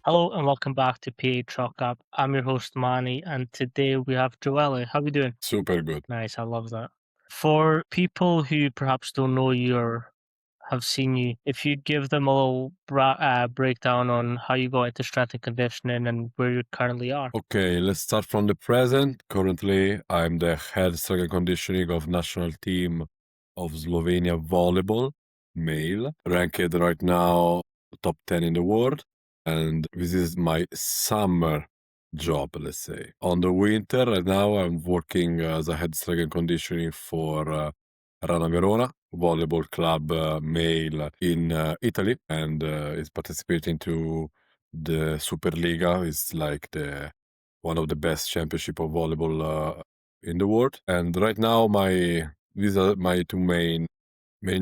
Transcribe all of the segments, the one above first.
Hello and welcome back to PA Truck Up. I'm your host Manny, and today we have Joelle. How are we doing? Super good. Nice, I love that. For people who perhaps don't know you or have seen you, if you'd give them a little breakdown on how you got into strength and conditioning and where you currently are. Okay, let's start from the present. Currently, I'm the head strength and conditioning of national team of Slovenia volleyball, male, ranked right now top 10 in the world. And this is my summer job, let's say. On the winter, right now, I'm working as a head strength and conditioning for Rana Verona, volleyball club male in Italy, and is participating to the Superliga. Is like the one of the best championship of volleyball in the world. And right now, these are my two main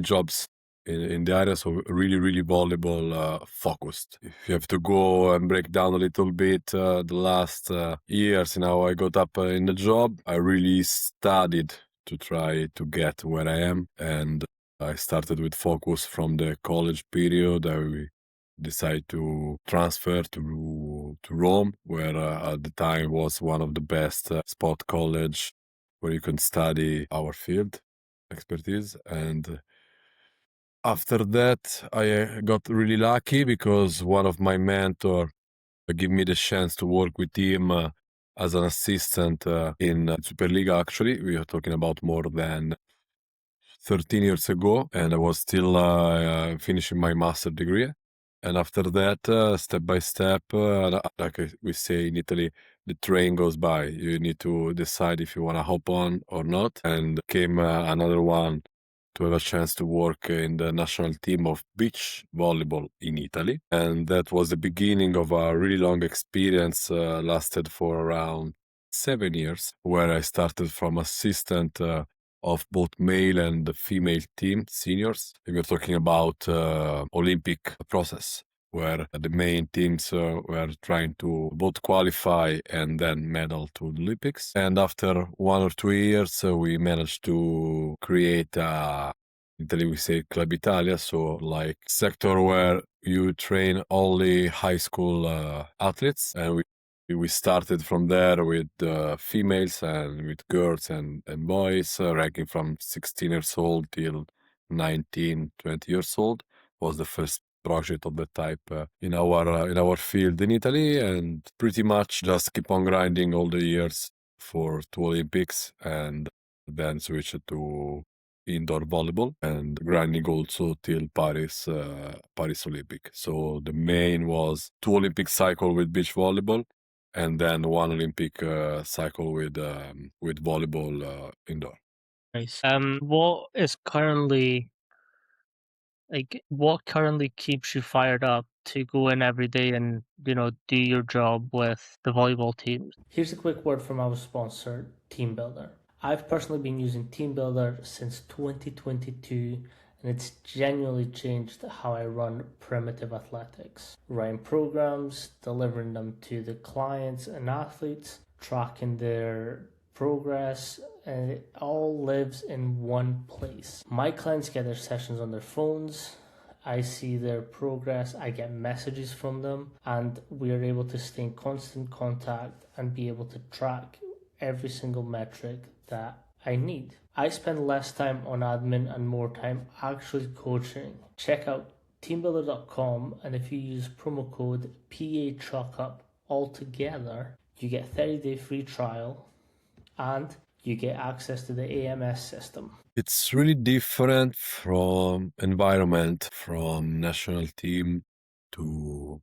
jobs in the area. So really volleyball focused. If you have to go and break down a little bit the last years, I got up in the job. I really studied to try to get where I am, and I started with focus from the college period. I decided to transfer to Rome, where at the time was one of the best sport college where you can study our field expertise. And after that, I got really lucky because one of my mentor gave me the chance to work with him as an assistant in Superliga. Actually, we are talking about more than 13 years ago, and I was still finishing my master degree. And after that, step by step, like we say in Italy, the train goes by. You need to decide if you want to hop on or not. And came another one to have a chance to work in the national team of beach volleyball in Italy. And that was the beginning of a really long experience, lasted for around 7 years, where I started from assistant of both male and female team seniors. We're talking about Olympic process, where the main teams were trying to both qualify and then medal to the Olympics. And after 1 or 2 years, we managed to create in Italy we say Club Italia, so like sector where you train only high school athletes, and we started from there with females and with girls and boys, ranking from 16 years old till 19, 20 years old. Was the first project of the type in our field in Italy, and pretty much just keep on grinding all the years for two Olympics, and then switch to indoor volleyball and grinding also till Paris Olympic. So the main was two Olympic cycle with beach volleyball, and then one Olympic cycle with volleyball indoor. Nice. What currently keeps you fired up to go in every day and do your job with the volleyball teams? Here's a quick word from our sponsor, TeamBuildr. I've personally been using TeamBuildr since 2022, and it's genuinely changed how I run primitive athletics. Writing programs, delivering them to the clients and athletes, tracking their progress, and it all lives in one place. My clients get their sessions on their phones. I see their progress, I get messages from them, and we are able to stay in constant contact and be able to track every single metric that I need. I spend less time on admin and more time actually coaching. Check out teambuildr.com, and if you use promo code PACHUCKUP all together, you get 30-day free trial and you get access to the AMS system. It's really different from environment, from national team to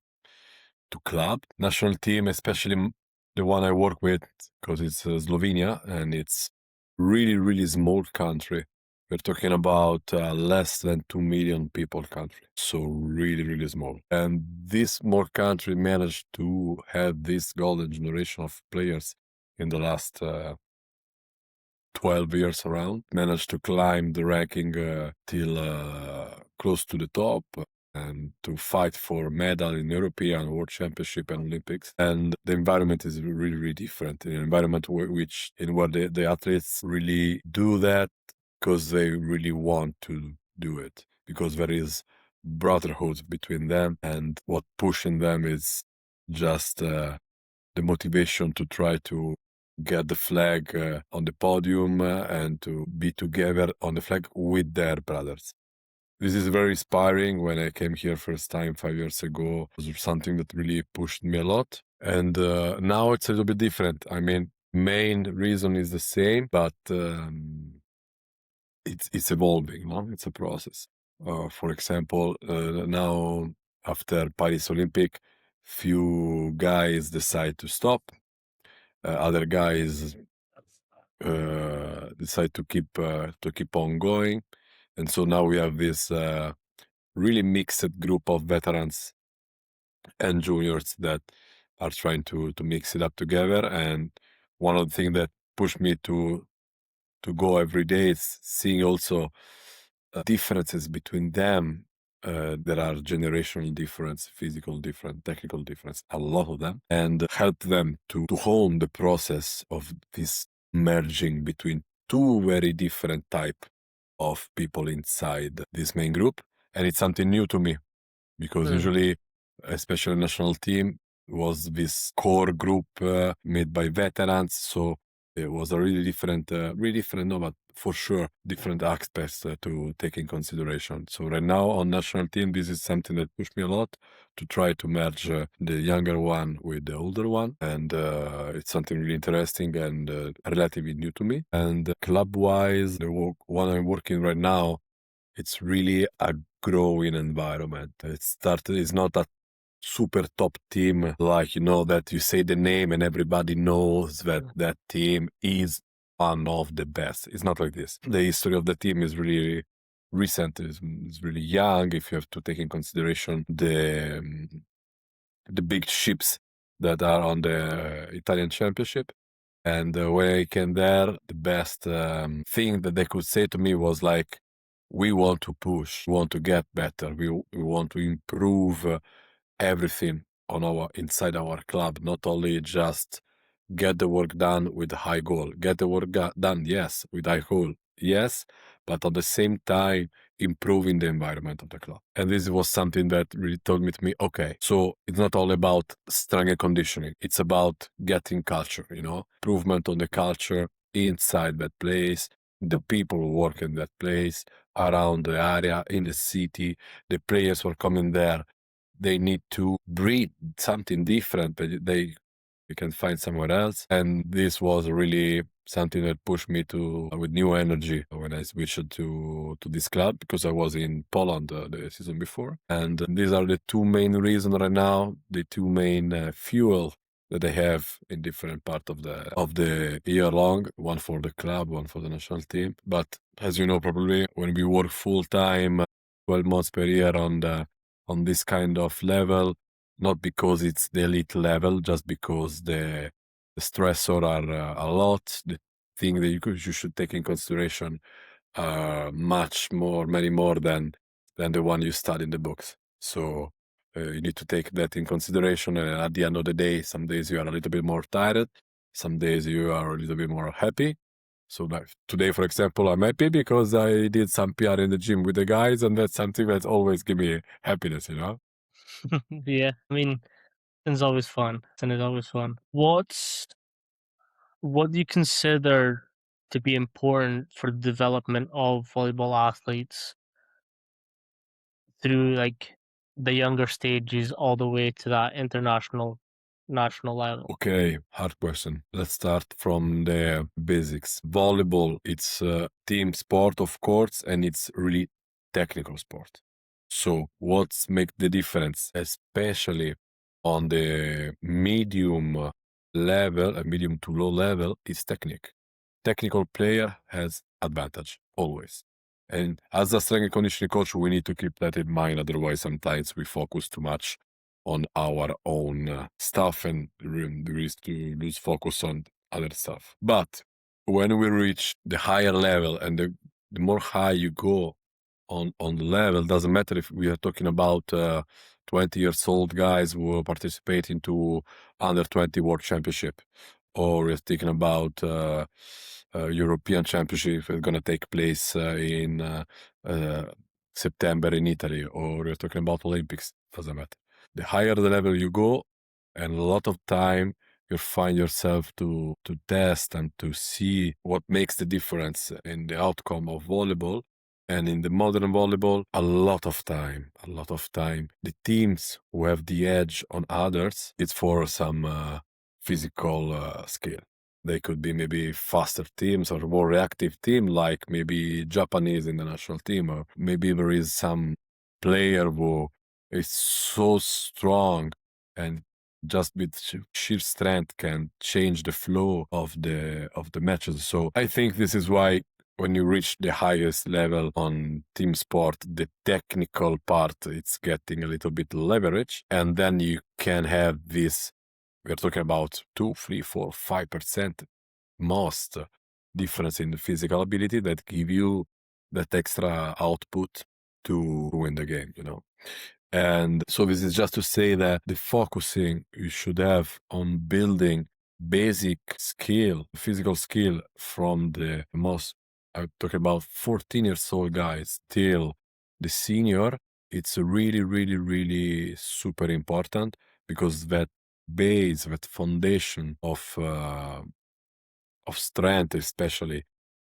club. National team, especially the one I work with, because it's Slovenia, and it's really small country. We're talking about less than 2 million people country. So really small. And this small country managed to have this golden generation of players in the last 12 years around, managed to climb the ranking till close to the top, and to fight for medal in European World Championship and Olympics. And the environment is really different. An environment where the athletes really do that because they really want to do it, because there is brotherhood between them, and what pushing them is just the motivation to try to get the flag on the podium and to be together on the flag with their brothers. This is very inspiring. When I came here first time 5 years ago, it was something that really pushed me a lot. And now it's a little bit different. I mean, main reason is the same, but it's evolving, no? It's a process. For example, now after Paris Olympic, few guys decide to stop. Other guys decide to keep on going, and so now we have this really mixed group of veterans and juniors that are trying to mix it up together. And one of the things that pushed me to go every day is seeing also differences between them. There are generational difference, physical difference, technical difference, a lot of them, and help them to hone the process of this merging between two very different type of people inside this main group. And it's something new to me, because usually, especially national team, was this core group made by veterans. So it was a really different, no, but for sure, different aspects to take in consideration. So right now on national team, this is something that pushed me a lot to try to merge the younger one with the older one. And it's something really interesting and relatively new to me. And club-wise, the one I'm working right now, it's really a growing environment. It's not a super top team, like, that you say the name and everybody knows that that team is one of the best. It's not like this. The history of the team is really recent, is really young, if you have to take in consideration the big ships that are on the Italian Championship. And when I came there, the best thing that they could say to me was like, we want to push, we want to get better, we want to improve everything on inside our club, not only just get the work done with a high goal. Get the work done, yes, with high goal, yes, but at the same time, improving the environment of the club. And this was something that really told me, okay, so it's not all about strength and conditioning. It's about getting culture, improvement on the culture inside that place, the people who work in that place, around the area, in the city, the players who are coming there. They need to breathe something different that you can find somewhere else. And this was really something that pushed me with new energy when I switched to this club, because I was in Poland the season before. And these are the two main reasons right now, the two main fuel that I have in different part of the year long, one for the club, one for the national team. But as you know, probably when we work full time, 12 months per year on this kind of level, not because it's the elite level, just because the stressor are a lot. The thing that you should take in consideration many more than the one you study in the books. So you need to take that in consideration. And at the end of the day, some days you are a little bit more tired, some days you are a little bit more happy. So like today, for example, I'm happy because I did some PR in the gym with the guys, and that's something that always give me happiness, Yeah, I mean, it's always fun. It's always fun. What do you consider to be important for the development of volleyball athletes through like the younger stages all the way to that national level? Okay, hard question. Let's start from the basics. Volleyball, it's a team sport, of course, and it's really technical sport. So what's make the difference, especially on the medium level, a medium to low level, is technique. Technical player has advantage, always. And as a strength and conditioning coach, we need to keep that in mind. Otherwise, sometimes we focus too much on our own stuff and there is to lose focus on other stuff. But when we reach the higher level and the more high you go on the level, doesn't matter if we are talking about 20 years old guys who participate into under 20 world championship, or we're thinking about European championship is going to take place in September in Italy, or we're talking about Olympics, doesn't matter. The higher the level you go, And a lot of time you find yourself to test and to see what makes the difference in the outcome of volleyball. And in the modern volleyball, a lot of time, a lot of time. The teams who have the edge on others, it's for some physical skill. They could be maybe faster teams or more reactive team, like maybe Japanese in the national team, or maybe there is some player who is so strong and just with sheer strength can change the flow of the matches. So I think this is why when you reach the highest level on team sport, the technical part it's getting a little bit leverage, and then you can have this. We're talking about 2, 3, 4, 5% most difference in the physical ability that give you that extra output to win the game, you know. And so this is just to say that the focusing you should have on building basic skill, physical skill from the most, I'm talking about 14 years old guys till the senior, it's really, really, really super important because that base, that foundation of strength, especially,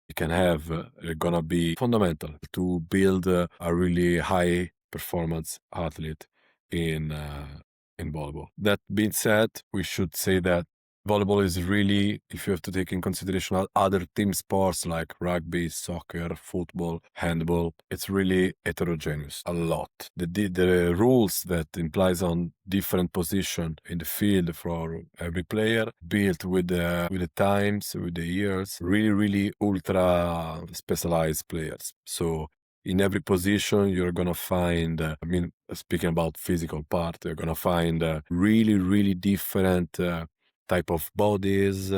you can have gonna be fundamental to build a really high performance athlete in volleyball. That being said, we should say that volleyball is really, if you have to take in consideration other team sports like rugby, soccer, football, handball, it's really heterogeneous a lot. The rules that implies on different position in the field for every player, built with the times, with the years, really, really ultra specialized players. So in every position, you're gonna find, speaking about physical part, you're gonna find really, really different type of bodies.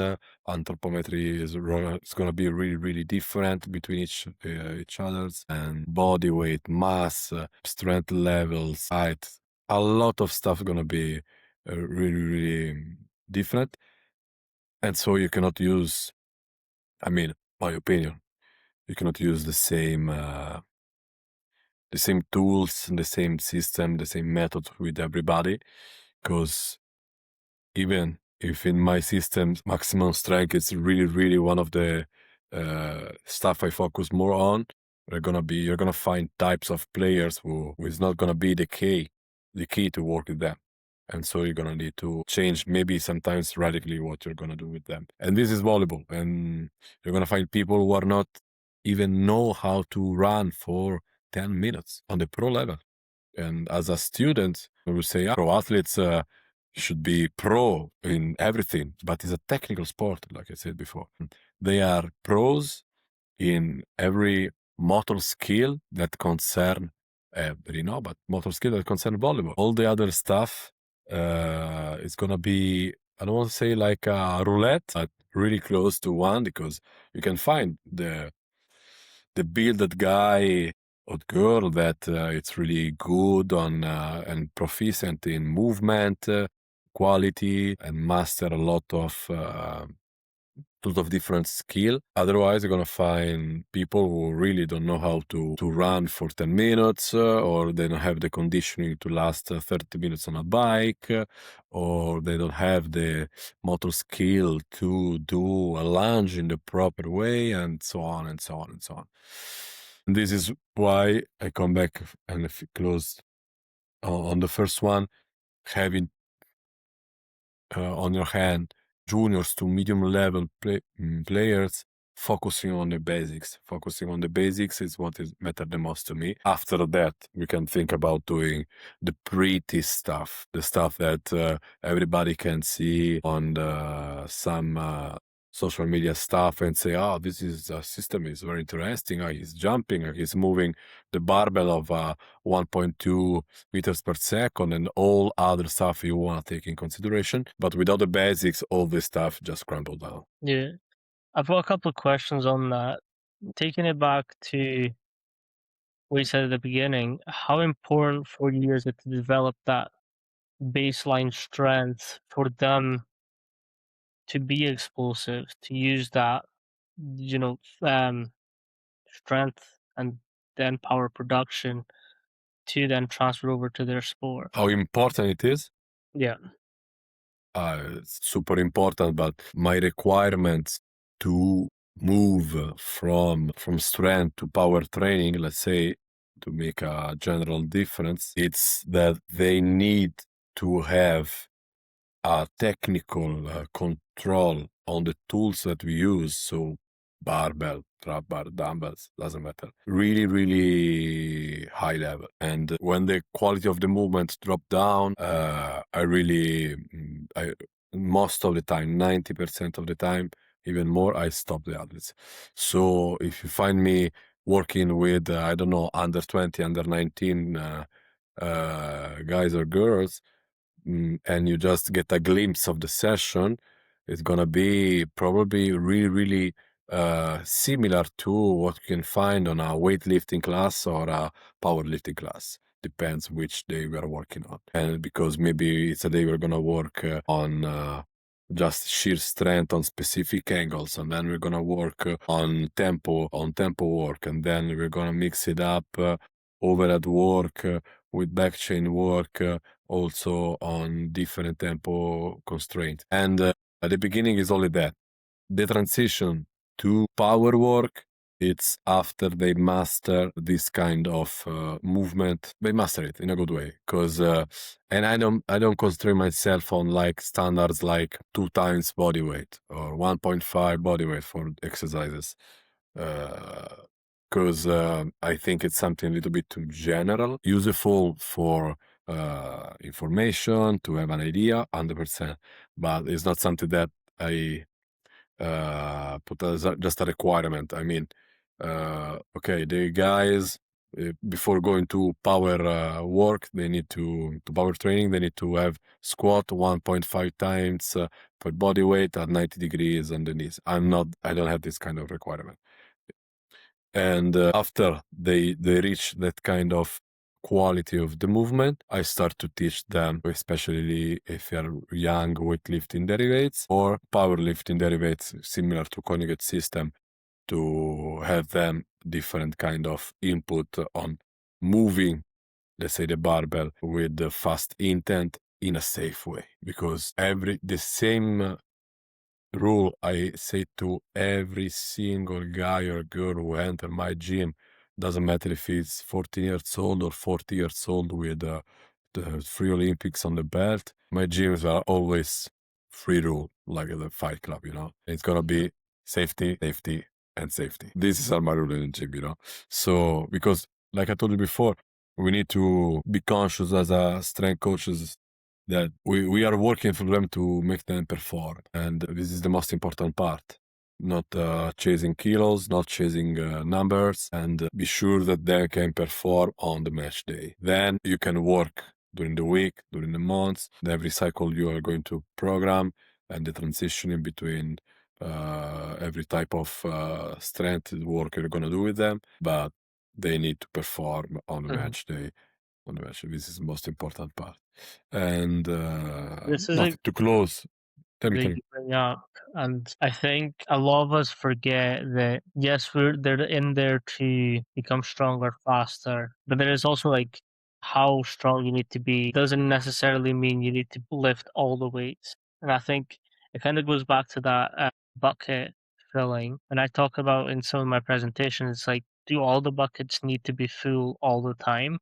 Anthropometry is it's gonna be really, really different between each others, and body weight, mass, strength levels, height. A lot of stuff gonna be really, really different, and so you cannot use. My opinion, you cannot use the same tools, the same system, the same method with everybody, because even if in my system maximum strength is really, really one of the stuff I focus more on, you're gonna find types of players who is not gonna be the key to work with them. And so you're gonna need to change maybe sometimes radically what you're gonna do with them. And this is volleyball. And you're gonna find people who are not even know how to run for 10 minutes on the pro level. And as a student, we would say, pro athletes should be pro in everything, but it's a technical sport, like I said before. They are pros in every motor skill that concern, but motor skill that concern volleyball. All the other stuff is gonna be, I don't want to say like a roulette, but really close to one, because you can find the builded guy or girl that it's really good on and proficient in movement quality and master a lot of different skill. Otherwise, you're gonna find people who really don't know how to run for 10 minutes, or they don't have the conditioning to last 30 minutes on a bike, or they don't have the motor skill to do a lunge in the proper way, and so on and so on and so on. And this is why I come back and close on the first one, having on your hand juniors to medium level players, focusing on the basics. Focusing on the basics is what is matter the most to me. After that, we can think about doing the pretty stuff, the stuff that everybody can see on some social media stuff and say, oh, this is a system is very interesting. He's jumping, he's moving the barbell of 1.2 meters per second, and all other stuff you want to take in consideration. But without the basics, all this stuff just crumbled down. Yeah. I've got a couple of questions on that. Taking it back to what you said at the beginning, how important for you is it to develop that baseline strength for them to be explosive, to use that, you know, strength and then power production to then transfer over to their sport? How important it is? Yeah. it's super important, but my requirements to move from strength to power training, let's say, to make a general difference, it's that they need to have a technical control on the tools that we use. So barbell, trap bar, dumbbells, doesn't matter. Really, really high level. And when the quality of the movement drop down, most of the time, 90% of the time, even more, I stop the athletes. So if you find me working with, I don't know, under 20, under 19 guys or girls, and you just get a glimpse of the session, it's gonna be probably really, really similar to what you can find on a weightlifting class or a powerlifting class. Depends which day we are working on. And because maybe it's a day we're gonna work on just sheer strength on specific angles, and then we're gonna work on tempo work, and then we're gonna mix it up overhead work with back chain work, also on different tempo constraints. And at the beginning is only that. The transition to power work, it's after they master this kind of movement. They master it in a good way, because and I don't constrain myself on like standards like 2 times body weight or 1.5 body weight for exercises, because I think it's something a little bit too general, useful for information, to have an idea, 100%, but it's not something that I put as just a requirement. I mean, okay, the guys before going to power work, they need to power training, they need to have squat 1.5 times per body weight at 90 degrees on the knees. I don't have this kind of requirement. And after they reach that kind of quality of the movement, I start to teach them, especially if you're young, weightlifting derivatives or powerlifting derivatives similar to conjugate system, to have them different kind of input on moving, let's say, the barbell with the fast intent in a safe way. Because the same rule I say to every single guy or girl who enter my gym, doesn't matter if he's 14 years old or 40 years old with the free Olympics on the belt. My gyms are always free rule, like the Fight Club, It's gonna be safety, safety, and safety. This is my rule in the gym, So, because like I told you before, we need to be conscious as a strength coaches that we are working for them to make them perform. And this is the most important part. Not chasing kilos, not chasing numbers, and be sure that they can perform on the match day. Then you can work during the week, during the months, every cycle you are going to program, and the transition in between every type of strength work you're going to do with them. But they need to perform on the match day. On the match, this is the most important part. And This is to close, tell me. you bring up, and I think a lot of us forget that yes, they're in there to become stronger faster, but there is also like how strong you need to be doesn't necessarily mean you need to lift all the weights. And I think it kind of goes back to that bucket filling. And I talk about in some of my presentations, it's like, do all the buckets need to be full all the time?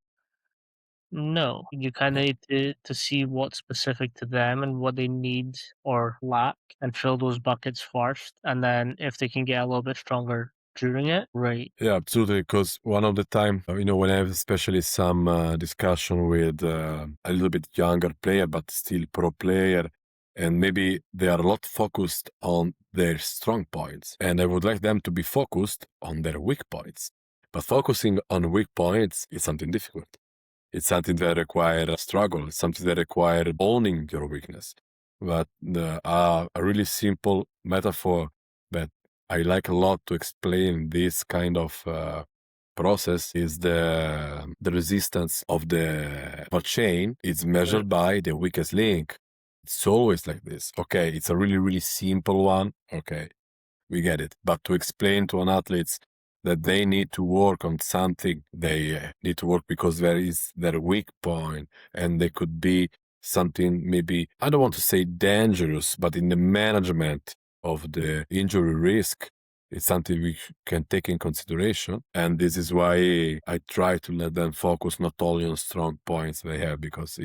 No, you kind of need to see what's specific to them and what they need or lack and fill those buckets first. And then if they can get a little bit stronger during it, right. Yeah, absolutely. Because one of the time, when I have especially some discussion with a little bit younger player, but still pro player, and maybe they are a lot focused on their strong points, and I would like them to be focused on their weak points. But focusing on weak points is something difficult. It's something that requires a struggle. It's something that requires owning your weakness. But a really simple metaphor that I like a lot to explain this kind of process is the resistance of the chain is measured by the weakest link. It's always like this. Okay, it's a really, really simple one. Okay, we get it. But to explain to an athlete that they need to work on something, they need to work because there is their weak point, and they could be something maybe, I don't want to say dangerous, but in the management of the injury risk, it's something we can take in consideration. And this is why I try to let them focus not only on strong points they have, because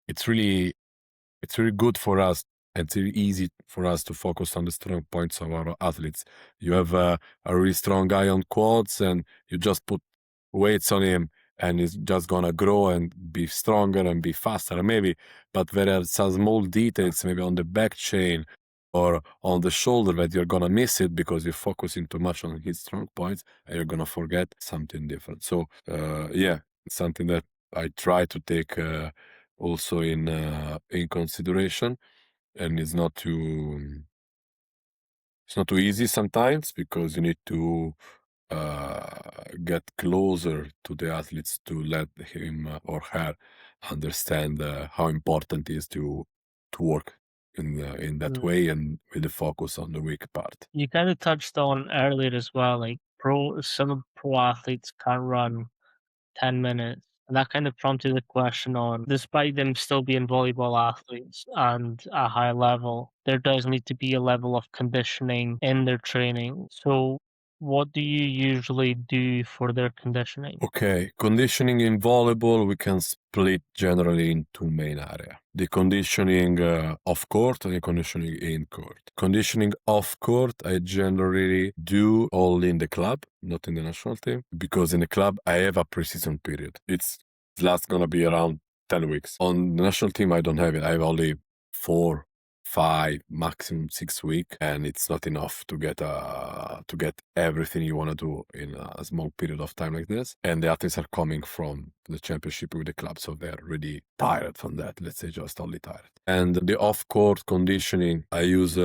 it's really good for us. It's really easy for us to focus on the strong points of our athletes. You have a really strong guy on quads and you just put weights on him and he's just gonna grow and be stronger and be faster maybe, but there are some small details maybe on the back chain or on the shoulder that you're gonna miss it because you're focusing too much on his strong points and you're gonna forget something different. So yeah, it's something that I try to take also in consideration, and it's not too easy sometimes because you need to get closer to the athletes to let him or her understand how important it is to work in that way and with the focus on the weak part. You kind of touched on earlier as well, like some pro athletes can't run 10 minutes. And that kind of prompted the question on, despite them still being volleyball athletes and a high level, there does need to be a level of conditioning in their training. So what do you usually do for their conditioning? Okay, conditioning in volleyball, we can split generally in two main areas. The conditioning off court and the conditioning in court. Conditioning off court, I generally do only in the club, not in the national team, because in the club, I have a preseason period. It's last gonna be around 10 weeks. On the national team, I don't have it. I have only 4, 5, maximum 6 weeks, and it's not enough to get everything you want to do in a small period of time like this. And the athletes are coming from the championship with the club, so they're really tired from that. Let's say just only tired. And the off-court conditioning, I use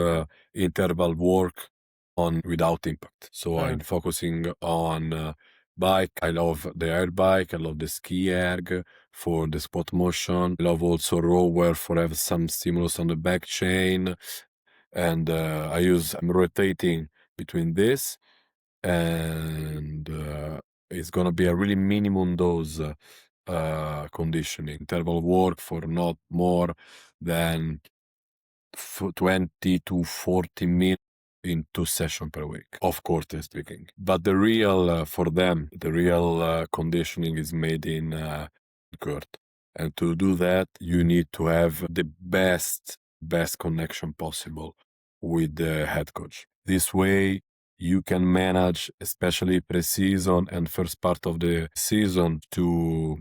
interval work on without impact. So I'm focusing on bike. I love the air bike. I love the ski erg for the spot motion. I love also rower for have some stimulus on the back chain. And I'm rotating between this and it's gonna be a really minimum dose conditioning. Interval work for not more than 20 to 40 minutes in 2 sessions per week, of course speaking. But the real, for them, the real conditioning is made in court. And to do that, you need to have the best connection possible with the head coach. This way, you can manage, especially pre-season and first part of the season, to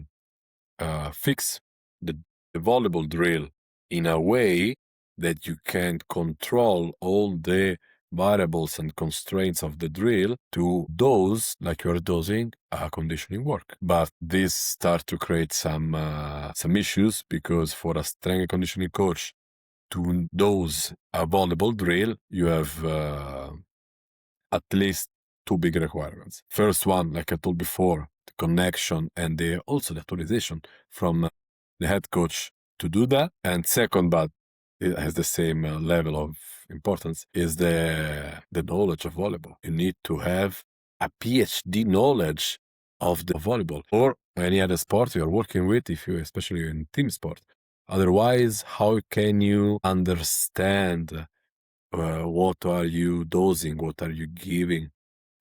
fix the volleyball drill in a way that you can control all the variables and constraints of the drill to dose like you're dosing conditioning work. But this start to create some issues because for a strength and conditioning coach to dose a volleyball drill, you have at least 2 big requirements. First one, like I told before, the connection and also the authorization from the head coach to do that. And second, but it has the same level of importance, is the knowledge of volleyball. You need to have a PhD knowledge of the volleyball or any other sport you're working with, if you, especially in team sport. Otherwise, how can you understand what are you dosing, what are you giving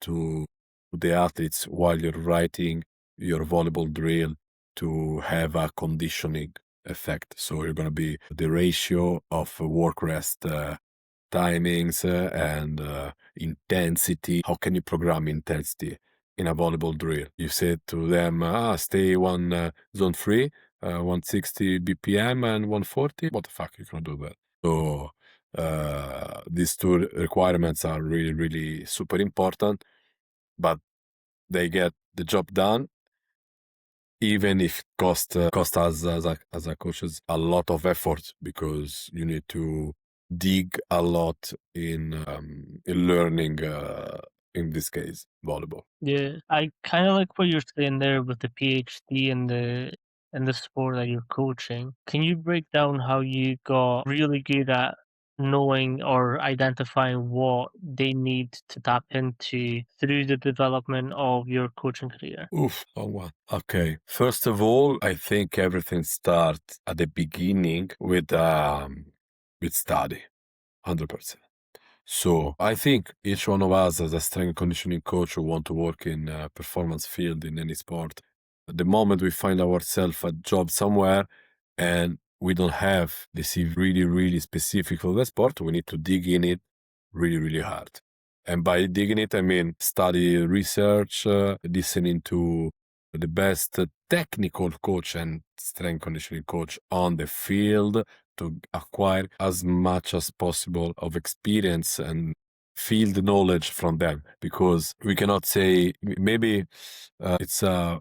to the athletes while you're writing your volleyball drill to have a conditioning effect? So you're going to be the ratio of work rest timings and intensity. How can you program intensity in a volleyball drill? You said to them, stay one zone 3, 160 BPM and 140. What the fuck, you can do that? So these two requirements are really, really super important, but they get the job done, even if cost us as a coaches a lot of effort because you need to dig a lot in learning. In this case, volleyball. Yeah, I kind of like what you're saying there with the PhD and the sport that you're coaching. Can you break down how you got really good at knowing or identifying what they need to tap into through the development of your coaching career? Oof. Oh, wow. Okay. First of all, I think everything starts at the beginning with study, 100%. So I think each one of us as a strength and conditioning coach who want to work in a performance field in any sport, the moment we find ourselves a job somewhere and we don't have the CV really, really specific for the sport, we need to dig in it really, really hard. And by digging it, I mean study, research, listening to the best technical coach and strength conditioning coach on the field to acquire as much as possible of experience and field knowledge from them, because we cannot say maybe it's a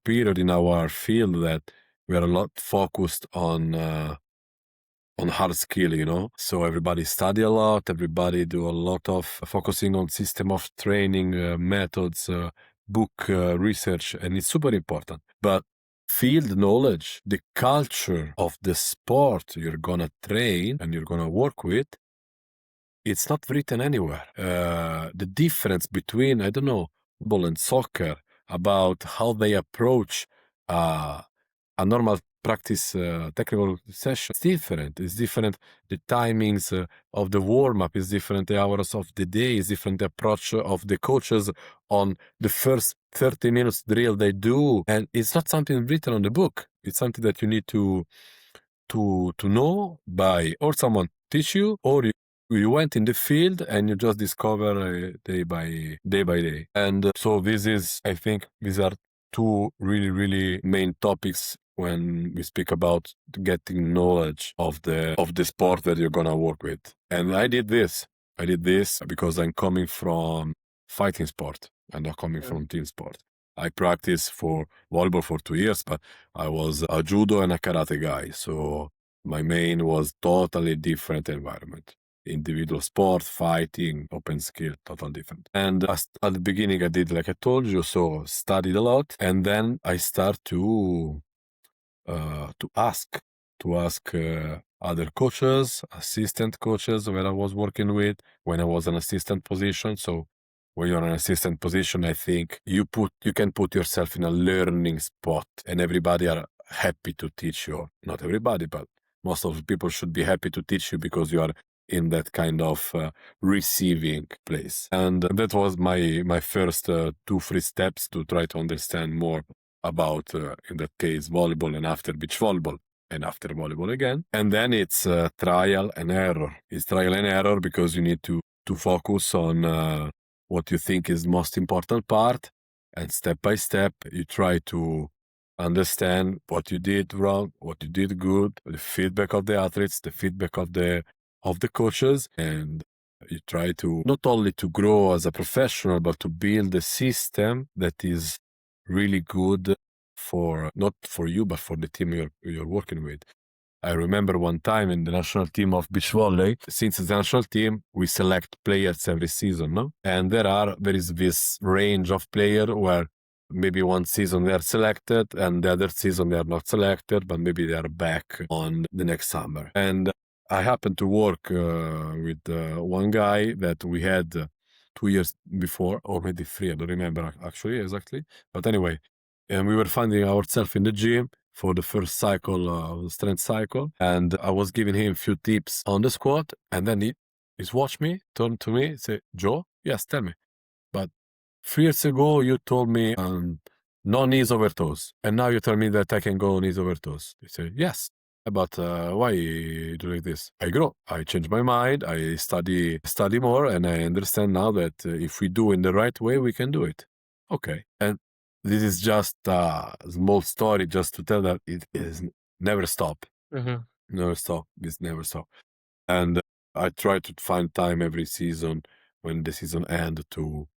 period in our field that we are a lot focused on hard skill, you know. So everybody study a lot, everybody do a lot of focusing on system of training, methods, book research, and it's super important. But field knowledge, the culture of the sport you're gonna train and you're gonna work with, it's not written anywhere. The difference between, I don't know, football and soccer, about how they approach a normal practice technical session, it's different. It's different. The timings of the warm-up is different. The hours of the day is different. The approach of the coaches on the first 30 minutes drill they do. And it's not something written on the book. It's something that you need to know by, or someone teach you, or you went in the field and you just discover day by day. And so this is, I think, these are two really, really main topics when we speak about getting knowledge of the sport that you're gonna work with. And I did this because I'm coming from fighting sport and not coming from team sport. I practiced for volleyball for 2 years, but I was a judo and a karate guy. So my main was totally different environment. Individual sport, fighting, open skill, total different. And at the beginning, I did like I told you, so studied a lot, and then I start to ask other coaches, assistant coaches where I was working with when I was an assistant position. So when you're in an assistant position, I think you can put yourself in a learning spot, and everybody are happy to teach you. Not everybody, but most of the people should be happy to teach you because you are in that kind of receiving place. And that was my first 2-3 steps to try to understand more about, in that case, volleyball, and after beach volleyball, and after volleyball again. And then it's trial and error. It's trial and error because you need to focus on what you think is most important part, and step by step you try to understand what you did wrong, what you did good, the feedback of the athletes, the feedback of the coaches, and you try to not only to grow as a professional, but to build a system that is really good for, not for you, but for the team you're working with. I remember one time in the national team of beach volley, since it's the national team, we select players every season, no? And there is this range of players where maybe one season they are selected and the other season they are not selected, but maybe they are back on the next summer. And I happened to work with one guy that we had 2 years before, or maybe 3, I don't remember actually exactly. But anyway, and we were finding ourselves in the gym for the first cycle, strength cycle, and I was giving him a few tips on the squat, and then he's watched me, turned to me, say, "Joe, yes, tell me, but 3 years ago you told me no knees over toes, and now you tell me that I can go knees over toes." He said, "Yes, but why you do like this?" I grow, I change my mind, I study more, and I understand now that if we do in the right way, we can do it. Okay, and this is just a small story just to tell that it is never stop. Mm-hmm. Never stop. It's never stop. And I try to find time every season when the season ends to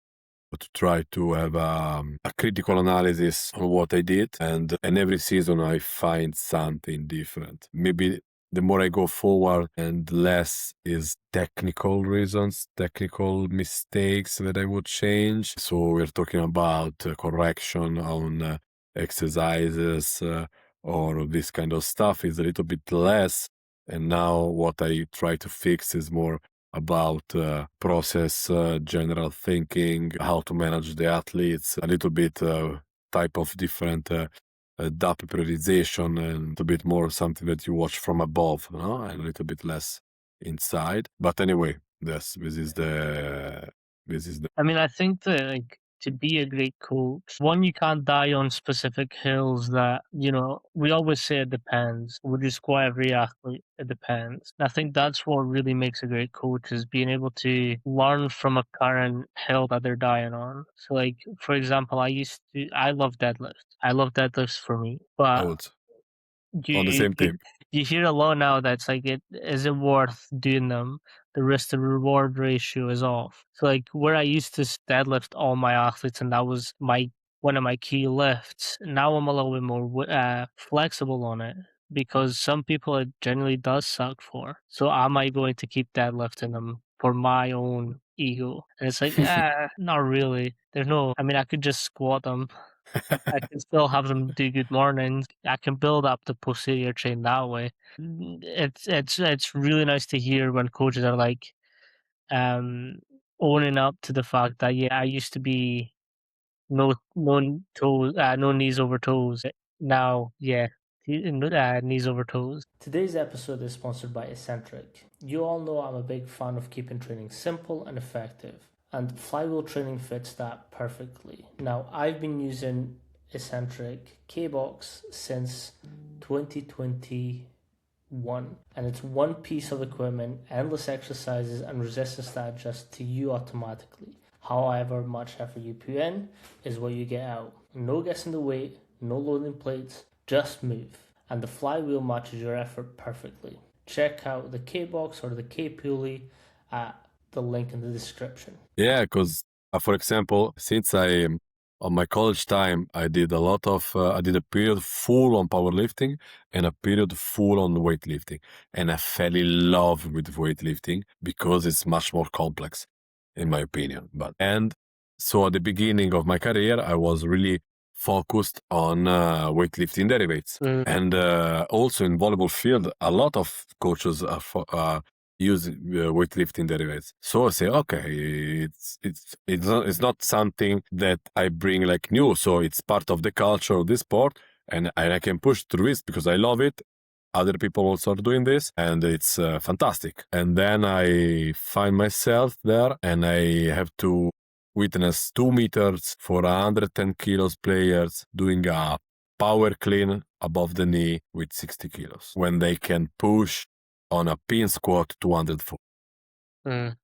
try to have a critical analysis on what I did. And every season I find something different. Maybe the more I go forward and less is technical reasons, technical mistakes that I would change. So we're talking about correction on exercises or this kind of stuff is a little bit less. And now what I try to fix is more about process, general thinking, how to manage the athletes, a little bit type of different data prioritization, and a bit more something that you watch from above, no? And a little bit less inside. But anyway, this is the I mean, I think that like to be a great coach, one, you can't die on specific hills that, we always say it depends. We just go every athlete, it depends. And I think that's what really makes a great coach is being able to learn from a current hill that they're dying on. So like, for example, I love deadlifts. I love deadlifts for me, but out on the you same team. you hear a lot now that's like it is it worth doing them? The risk to reward ratio is off. So like where I used to deadlift all my athletes and that was my one of my key lifts. Now I'm a little bit more flexible on it because some people it generally does suck for. So am I going to keep deadlifting them for my own ego? And it's like, not really. There's no. I mean, I could just squat them. I can still have them do good mornings. I can build up the posterior chain that way. It's really nice to hear when coaches are like um owning up to the fact that yeah, I used to be no knees over toes. Now, yeah, knees over toes. Today's episode is sponsored by Eccentric. You all know I'm a big fan of keeping training simple and effective, and flywheel training fits that perfectly. Now, I've been using Eccentric K-Box since 2021, and it's one piece of equipment, endless exercises, and resistance that adjusts to you automatically. However much effort you put in is what you get out. No guessing the weight, no loading plates, just move. And the flywheel matches your effort perfectly. Check out the K-Box or the K-Pulley at the link in the description. Yeah, because for example, since on my college time, I did I did a period full on powerlifting and a period full on weightlifting. And I fell in love with weightlifting because it's much more complex, in my opinion. And so at the beginning of my career, I was really focused on weightlifting derivatives. And also in volleyball field, a lot of coaches are use weightlifting derivatives. So I say, okay, it's not something that I bring like new. So it's part of the culture of this sport, and I can push through it because I love it. Other people also are doing this, and it's fantastic. And then I find myself there, and I have to witness 2 meters for 110 kilos players doing a power clean above the knee with 60 kilos when they can push on a pin squat 204. And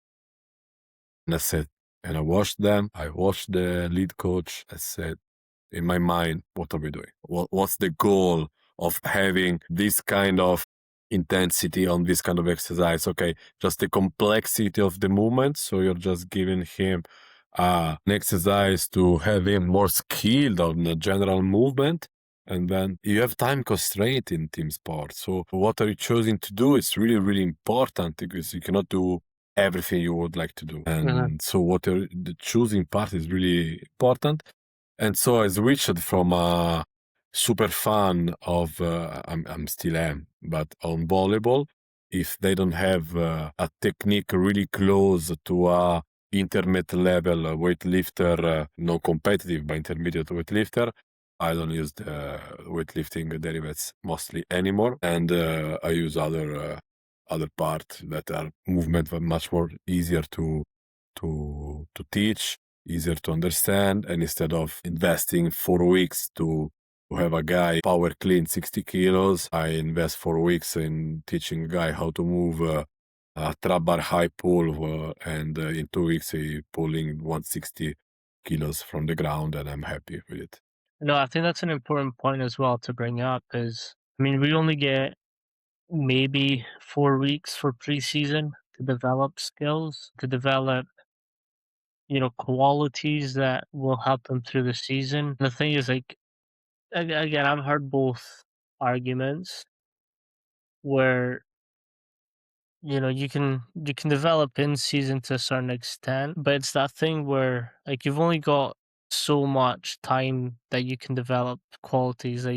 I said, and I watched them. I watched the lead coach. I said, in my mind, what are we doing? What's the goal of having this kind of intensity on this kind of exercise? Okay, just the complexity of the movement. So you're just giving him an exercise to have him more skilled on the general movement. And then you have time constraint in team sport. So what are you choosing to do? It's really, really important because you cannot do everything you would like to do. And so the choosing part is really important. And so I switched from a super fan of, I'm still am, but on volleyball, if they don't have a technique really close to a intermediate level weightlifter, no competitive, but intermediate weightlifter, I don't use the weightlifting derivatives mostly anymore. And I use other parts that are movement, but much more easier to teach, easier to understand. And instead of investing 4 weeks to have a guy power clean 60 kilos, I invest 4 weeks in teaching a guy how to move a trap bar high pull, and in 2 weeks he pulling 160 kilos from the ground, and I'm happy with it. No, I think that's an important point as well to bring up is, I mean, we only get maybe 4 weeks for preseason to develop skills, to develop, qualities that will help them through the season. The thing is, like, again, I've heard both arguments where, you can develop in season to a certain extent, but it's that thing where like you've only got so much time that you can develop qualities that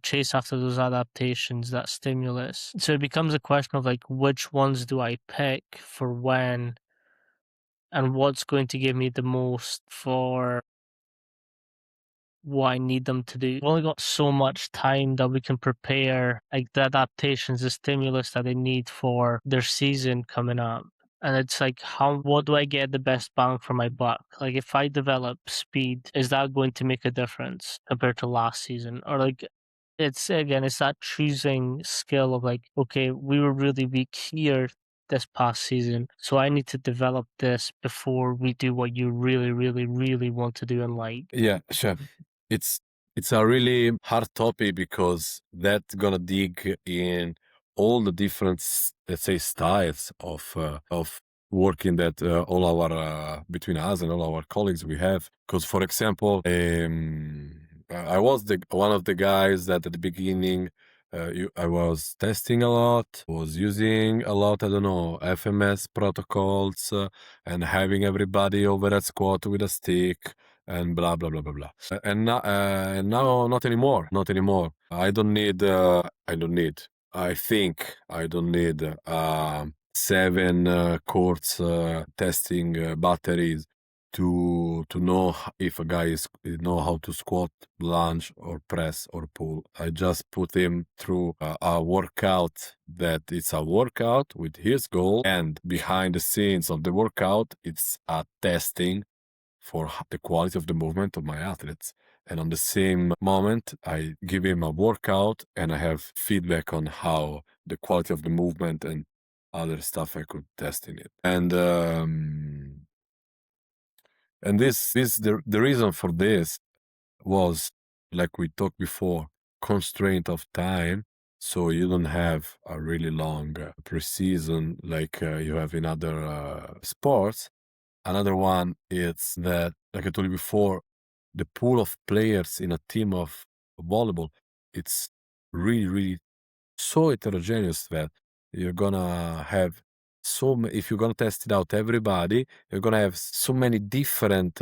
chase after those adaptations, that stimulus. So it becomes a question of like, which ones do I pick for when, and what's going to give me the most for what I need them to do. We've only got so much time that we can prepare like the adaptations, the stimulus that they need for their season coming up. And it's like, what do I get the best bang for my buck? Like, if I develop speed, is that going to make a difference compared to last season? Or like, it's that choosing skill of like, okay, we were really weak here this past season, so I need to develop this before we do what you really, really, really want to do in like. Yeah, sure. It's a really hard topic because that's gonna dig in all the different, let's say, styles of working that all our between us and all our colleagues we have. Because, for example, I was one of the guys that at the beginning I was testing a lot, was using a lot, I don't know, FMS protocols and having everybody over at squat with a stick and blah blah blah blah blah. And now not anymore, not anymore. I don't need. I think I don't need 7 quarts testing batteries to know if a guy know how to squat, lunge, or press or pull. I just put him through a workout that it's a workout with his goal, and behind the scenes of the workout, it's a testing for the quality of the movement of my athletes. And on the same moment, I give him a workout and I have feedback on how the quality of the movement and other stuff I could test in it. And this the reason for this was, like we talked before, constraint of time. So you don't have a really long preseason like you have in other sports. Another one is that, like I told you before, the pool of players in a team of volleyball, it's really, really so heterogeneous that you're gonna have if you're gonna test it out everybody, you're gonna have so many different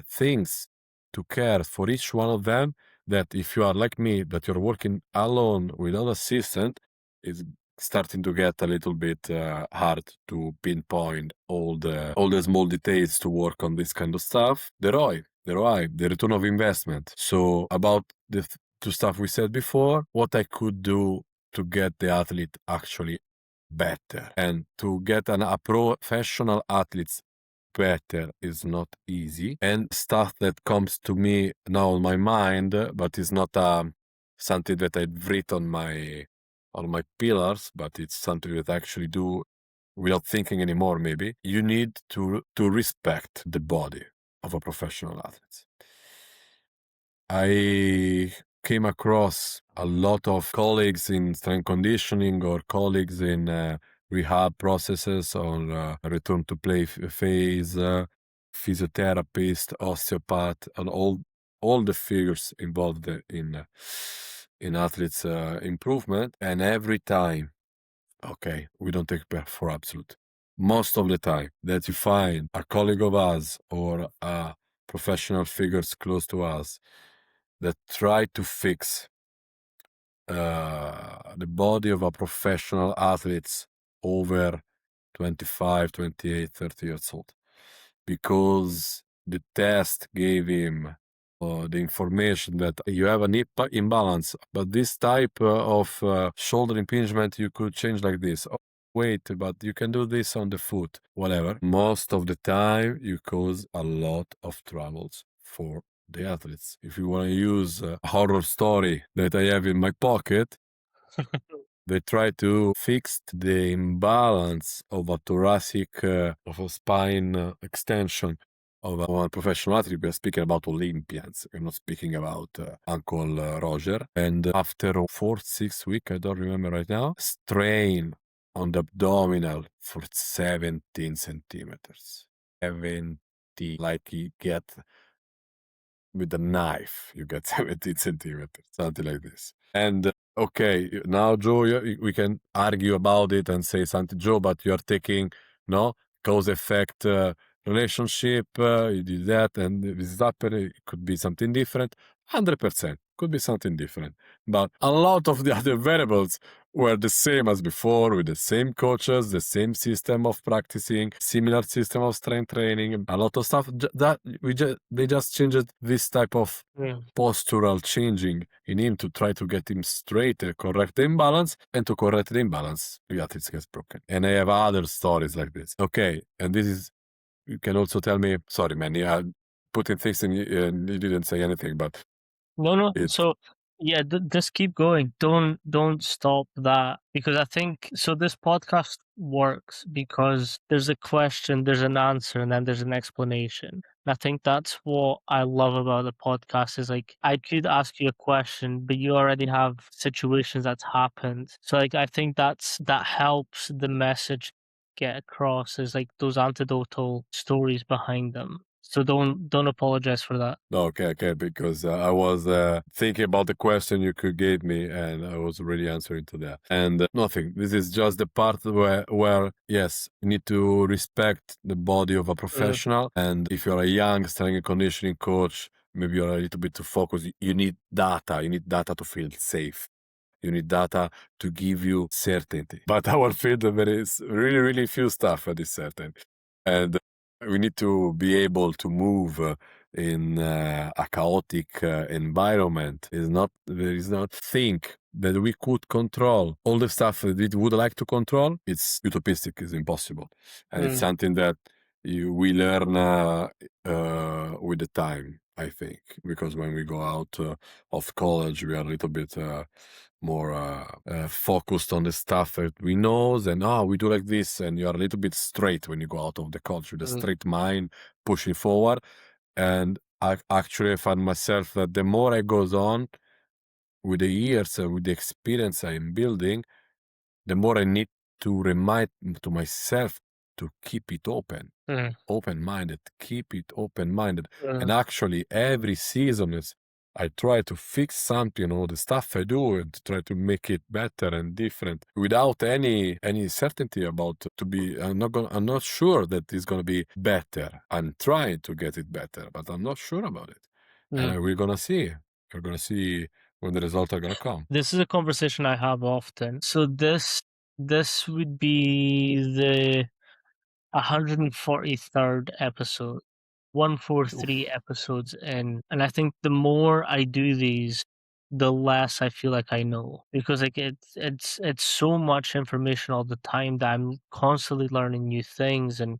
things to care for each one of them, that if you are like me, that you're working alone without assistant, it's starting to get a little bit hard to pinpoint all the small details to work on this kind of stuff. The ROI, the return of investment. So about the two stuff we said before, what I could do to get the athlete actually better, and to get a professional athlete better is not easy. And stuff that comes to me now on my mind, but is not something that I've written on my pillars, but it's something that I actually do without thinking anymore. Maybe you need to respect the body of a professional athlete. I came across a lot of colleagues in strength conditioning or colleagues in rehab processes or return to play phase, physiotherapist, osteopath, and all the figures involved in athletes improvement. And every time, okay, we don't take back for absolute. Most of the time that you find a colleague of us or a professional figures close to us that try to fix the body of a professional athletes over 25, 28, 30 years old, because the test gave him the information that you have a hip imbalance, but this type of shoulder impingement you could change like this. Oh, wait, but you can do this on the foot, whatever. Most of the time, you cause a lot of troubles for the athletes. If you want to use a horror story that I have in my pocket, they try to fix the imbalance of a thoracic, of a spine extension of a professional athlete. We're speaking about Olympians. We're not speaking about Uncle Roger. And after 4-6 weeks, I don't remember right now, strain on the abdominal for 17 centimeters. 70, like you get with a knife, you get 17 centimeters, something like this. And okay, now Joe, we can argue about it and say something, Joe, but you are taking cause effect relationship. You do that, and this is happening. It could be something different. 100%. could be something different. But a lot of the other variables were the same as before, with the same coaches, the same system of practicing, similar system of strength training, a lot of stuff they just changed this type of postural changing in him to try to get him straight, correct the imbalance, and to correct the imbalance, the athletes gets broken. And I have other stories like this. Okay, and this is, you can also tell me, sorry man, yeah, putting things in, you didn't say anything, but No. So yeah, just keep going. Don't stop that, because I think so. This podcast works because there's a question, there's an answer, and then there's an explanation. And I think that's what I love about the podcast is like I could ask you a question, but you already have situations that's happened. So like I think that helps the message get across is like those anecdotal stories behind them. So don't apologize for that. Okay, because I was thinking about the question you could give me, and I was already answering to that. And nothing. This is just the part where yes, you need to respect the body of a professional. And if you're a young strength and conditioning coach, maybe you're a little bit too focused. You need data. You need data to feel safe. You need data to give you certainty. But our field, there is really, really few stuff that is certain. And we need to be able to move in a chaotic environment. There is not think that we could control all the stuff that we would like to control. It's utopistic, it's impossible. And it's something that we learn with the time, I think, because when we go out of college, we are a little bit more focused on the stuff that we know, and we do like this, and you're a little bit straight when you go out of the college with a straight mind, pushing forward. And I actually find myself that the more I goes on with the years, with the experience I'm building, the more I need to remind to myself to keep it open-minded, keep it open-minded. And actually every season is I try to fix something, the stuff I do, and try to make it better and different without any certainty about I'm not sure that it's gonna be better. I'm trying to get it better, but I'm not sure about it. And we're gonna see. We're gonna see when the results are gonna come. This is a conversation I have often. So this would be the 143rd episode, 143 episodes in, and I think the more I do these, the less I feel like I know, because like it's so much information all the time that I'm constantly learning new things, and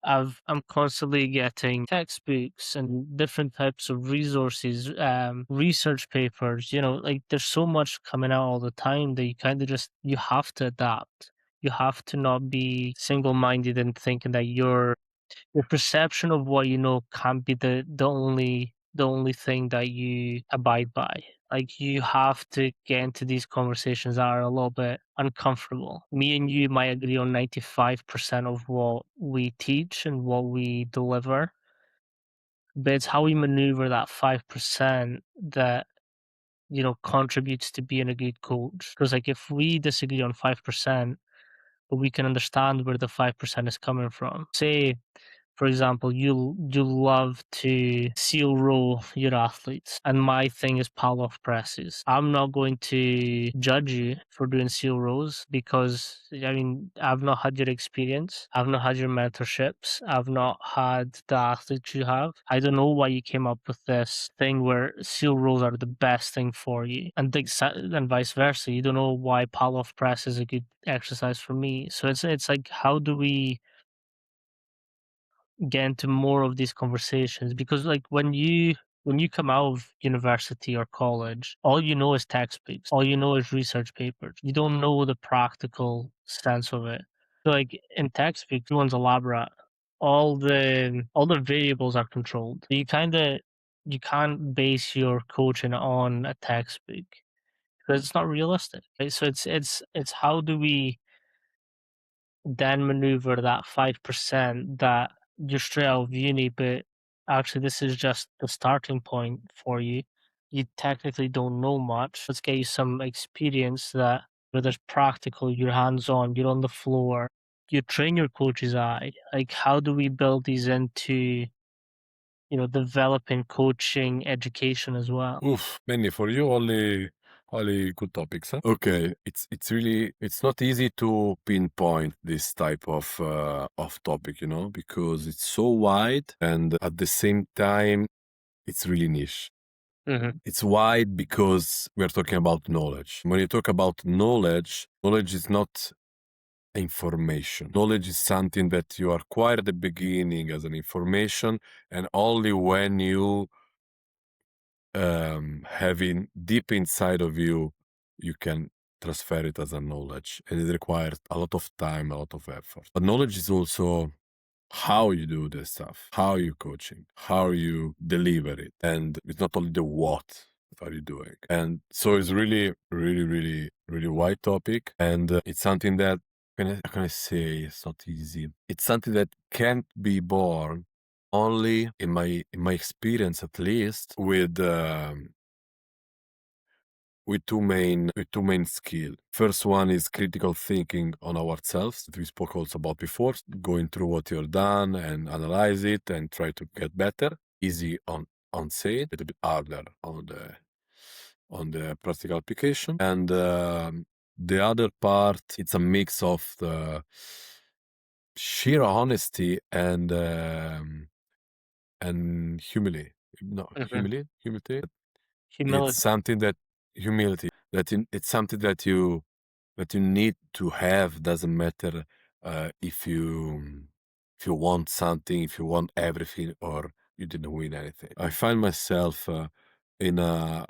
I'm constantly getting textbooks and different types of resources, research papers. Like there's so much coming out all the time that you kind of you have to adapt. You have to not be single-minded and thinking that your perception of what you know can't be the only thing that you abide by. Like you have to get into these conversations that are a little bit uncomfortable. Me and you might agree on 95% of what we teach and what we deliver, but it's how we maneuver that 5% that contributes to being a good coach. Because like if we disagree on 5%, but we can understand where the 5% is coming from. Say, for example, you love to seal roll your athletes, and my thing is Palloff presses. I'm not going to judge you for doing seal rolls because I've not had your experience, I've not had your mentorships, I've not had the athletes you have. I don't know why you came up with this thing where seal rolls are the best thing for you, and vice versa. You don't know why Palloff press is a good exercise for me. So it's like, how do we get into more of these conversations? Because like when you come out of university or college, all you know is textbooks, all you know is research papers. You don't know the practical sense of it. So like in textbooks, everyone's elaborate. All the variables are controlled. You can't base your coaching on a textbook because it's not realistic. Right? So it's how do we then maneuver that 5% that you're straight out of uni, but actually this is just the starting point for you. You technically don't know much. Let's get you some experience that where there's practical, you're hands on, you're on the floor, you train your coach's eye. Like how do we build these into developing coaching education as well. Oof, Manny, for you only good topics, huh? Okay, it's not easy to pinpoint this type of topic, because it's so wide and at the same time it's really niche. Mm-hmm. It's wide because we're talking about knowledge. When you talk about knowledge is not information. Knowledge is something that you acquire at the beginning as an information, and only when you having deep inside of you, you can transfer it as a knowledge, and it requires a lot of time, a lot of effort. But knowledge is also how you do this stuff, how you coaching, how you deliver it, and it's not only the what are you doing. And so it's really, really, really, really wide topic, and it's something that how can I say it's not easy. It's something that can't be born only in my experience, at least, with two main skill. First one is critical thinking on ourselves that we spoke also about before, going through what you've done and analyze it and try to get better. Easy on say it, a bit harder on the practical application. And the other part, it's a mix of the sheer honesty and humility. No, Mm-hmm. humility. It's Humility. something that humility it's something that you need to have. Doesn't matter if you want something, if you want everything, or you didn't win anything. I find myself in a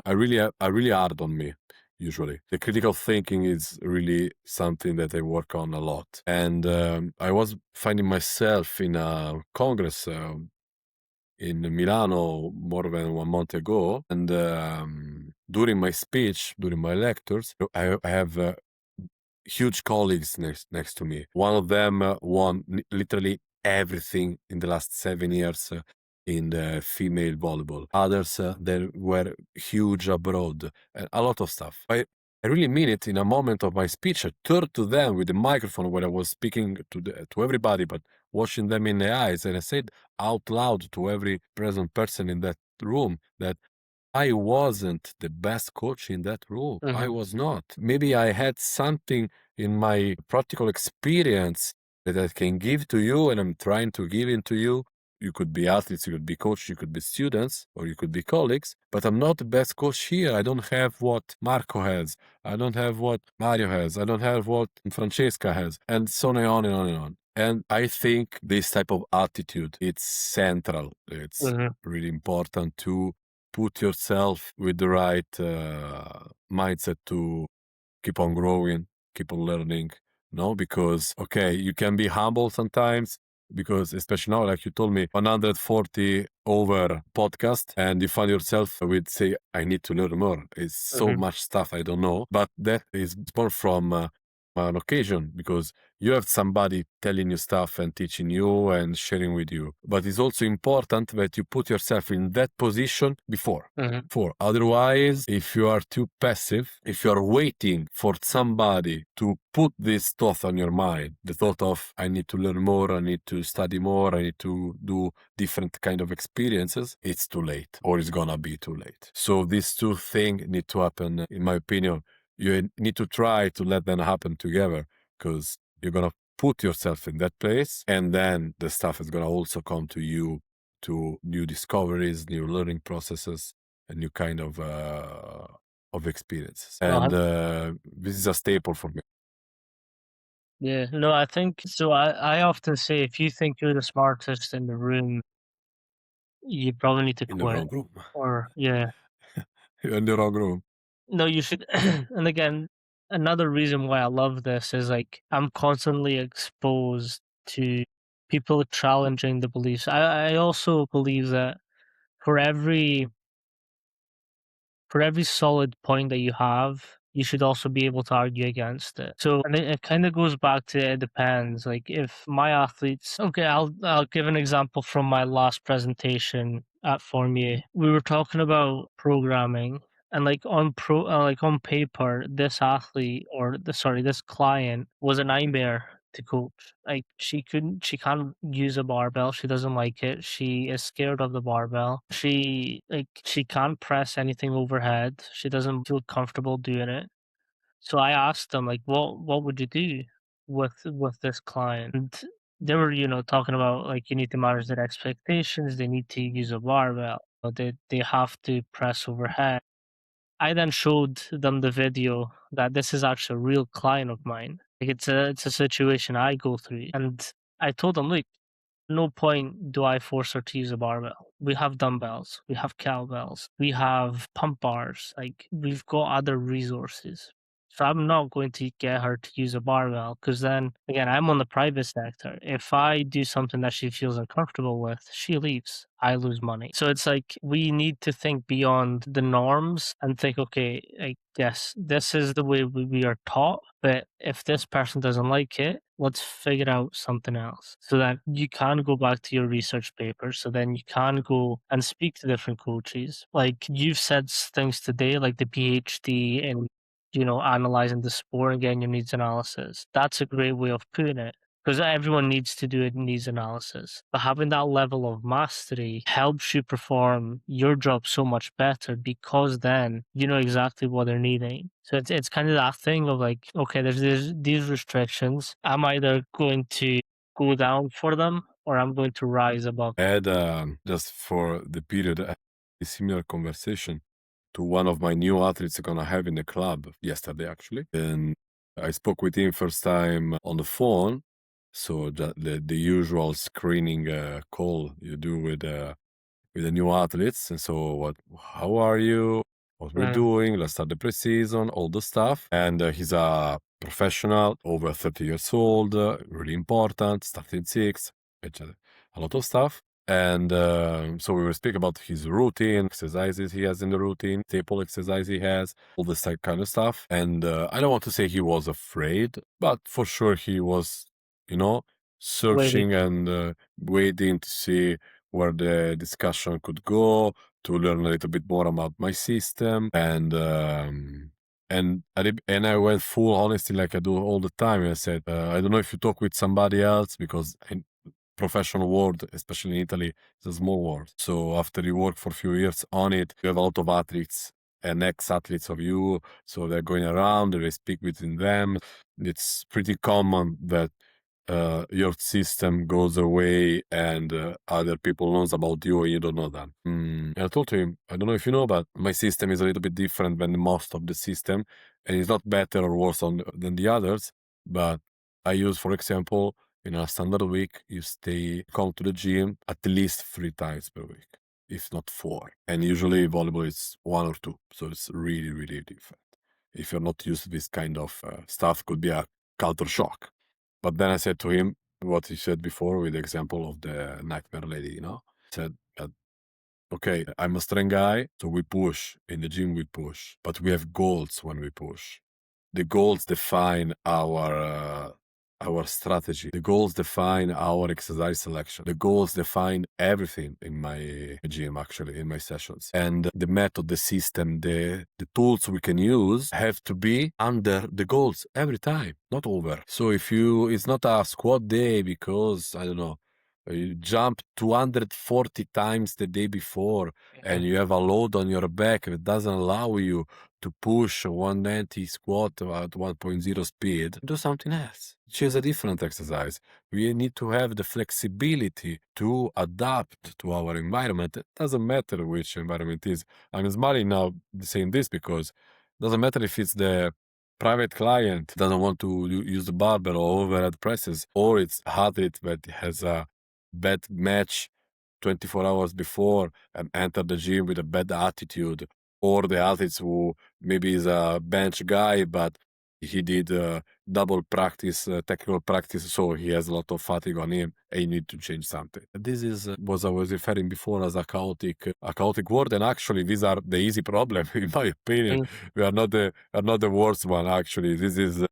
I really hard on me. Usually, the critical thinking is really something that I work on a lot, and I was finding myself in a congress in Milano more than 1 month ago, and during my speech, during my lectures, I have huge colleagues next to me. One of them won literally everything in the last 7 years in the female volleyball. Others that were huge abroad, and a lot of stuff. I really mean it. In a moment of my speech, I turned to them with the microphone where I was speaking to everybody, but watching them in the eyes, and I said out loud to every present person in that room that I wasn't the best coach in that room. I Mm-hmm. was not. Maybe I had something in my practical experience that I can give to you, and I'm trying to give it to you. You could be athletes, you could be coaches, you could be students, or you could be colleagues, but I'm not the best coach here. I don't have what Marco has. I don't have what Mario has. I don't have what Francesca has, and so on and on and on and on. And I think this type of attitude, it's central. It's Mm-hmm. really important to put yourself with the right mindset to keep on growing, keep on learning. No, because okay, you can be humble sometimes, because especially now, like you told me, 140 over podcast, and you find yourself with say, I need to learn more. It's so Mm-hmm. much stuff I don't know, but that is born from an occasion, because you have somebody telling you stuff and teaching you and sharing with you. But it's also important that you put yourself in that position before. Mm-hmm. Otherwise, if you are too passive, if you are waiting for somebody to put this thought on your mind, the thought of I need to learn more, I need to study more, I need to do different kind of experiences, it's too late, or it's gonna be too late. So these two things need to happen, in my opinion. You need to try to let them happen together, because you're gonna put yourself in that place, and then the stuff is gonna also come to you, to new discoveries, new learning processes, a new kind of experiences. And Well, this is a staple for me. yeah, no, I think so. I often say if you think you're the smartest in the room, you probably need to In the quit. wrong room. Or yeah, You're in the wrong room. no, you should. And again, another reason why I love this is like I'm constantly exposed to people challenging the beliefs. I also believe that for every for every solid point that you have, you should also be able to argue against it. So, and it kind of goes back to it depends. Like if my athletes, okay, I'll give an example from my last presentation at Formier. We were talking about programming, and like on paper, this athlete or this client was a nightmare. to coach. Like she can't use a barbell. She doesn't like it. She is scared of the barbell. She can't press anything overhead. She doesn't feel comfortable doing it. So I asked them like, what would you do with this client? And they were, talking about like you need to manage their expectations. They need to use a barbell. They have to press overhead. I then showed them the video that this is actually a real client of mine. Like it's a situation I go through, and I told them, look, no point do I force her to use a barbell. We have dumbbells, we have cowbells, we have pump bars, like we've got other resources. So I'm not going to get her to use a barbell because then again, I'm on the private sector. If I do something that she feels uncomfortable with, she leaves. I lose money. So it's like we need to think beyond the norms and think, okay, like yes, this is the way we are taught, but if this person doesn't like it, let's figure out something else so that you can go back to your research paper. So then you can go and speak to different coaches. Like you've said things today, like the PhD in, analyzing the sport and getting your needs analysis. That's a great way of putting it because everyone needs to do a needs analysis. But having that level of mastery helps you perform your job so much better because then you know exactly what they're needing. So it's kind of that thing of like, okay, there's these restrictions. I'm either going to go down for them or I'm going to rise above. I had just for the period a similar conversation to one of my new athletes gonna have in the club yesterday actually, and I spoke with him first time on the phone. So the usual screening call you do with the new athletes. And so how are you? What we're doing? Let's start the preseason, all the stuff. And he's a professional, over 30 years old, really important, starting six, etc. A lot of stuff. And so we will speak about his routine, exercises he has in the routine, staple exercise he has, all this kind of stuff. And I don't want to say he was afraid, but for sure he was, searching and waiting to see where the discussion could go, to learn a little bit more about my system. And I went full honesty like I do all the time. I said, I don't know if you talk with somebody else, because in professional world, especially in Italy, it's a small world. So after you work for a few years on it, you have a lot of athletes and ex-athletes of you. So they're going around, they speak between them. It's pretty common that your system goes away and other people knows about you and you don't know that. And I told him, I don't know if you know, but my system is a little bit different than most of the system, and it's not better or worse than the others. But I use, for example, in a standard week, you come to the gym at least 3 times per week, if not 4. And usually volleyball is 1 or 2, so it's really, really different. If you're not used to this kind of stuff, could be a culture shock. But then I said to him what he said before with the example of the nightmare lady, said, okay, I'm a strength guy, so we push. In the gym, we push. But we have goals when we push. The goals define our strategy. The goals define our exercise selection. The goals define everything in my gym, actually, in my sessions. And the method, the system, the tools we can use have to be under the goals every time, not over. So it's not a squat day because, I don't know, you jump 240 times the day before and you have a load on your back that doesn't allow you to push 190 squat at 1.0 speed, do something else. Choose a different exercise. We need to have the flexibility to adapt to our environment. It doesn't matter which environment it is. I'm smiling now saying this because it doesn't matter if it's the private client doesn't want to use the barbell or overhead presses, or it's athlete that has a bad match 24 hours before and enter the gym with a bad attitude, or the athletes who maybe is a bench guy, but he did double practice, technical practice, so he has a lot of fatigue on him, and you need to change something. This is was I was referring before as a chaotic world, and actually these are the easy problem, in my opinion. We are not the worst one. Actually, this is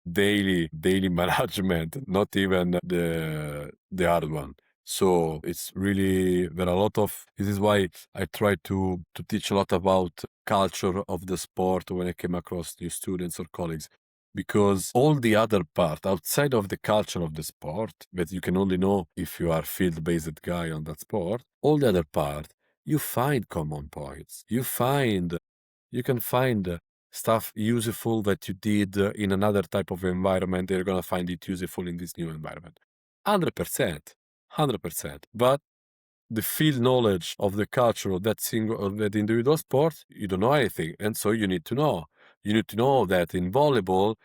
daily management, not even the hard one. So it's really, there are a lot of, this is why I try to teach a lot about culture of the sport when I came across new students or colleagues, because all the other part outside of the culture of the sport that you can only know if you are field-based guy on that sport, all the other part, you find common points. You can find stuff useful that you did in another type of environment. You're gonna find it useful in this new environment. 100%, 100%. But the field knowledge of the culture of that single of that individual sport, you don't know anything, and so you need to know. You need to know that in volleyball,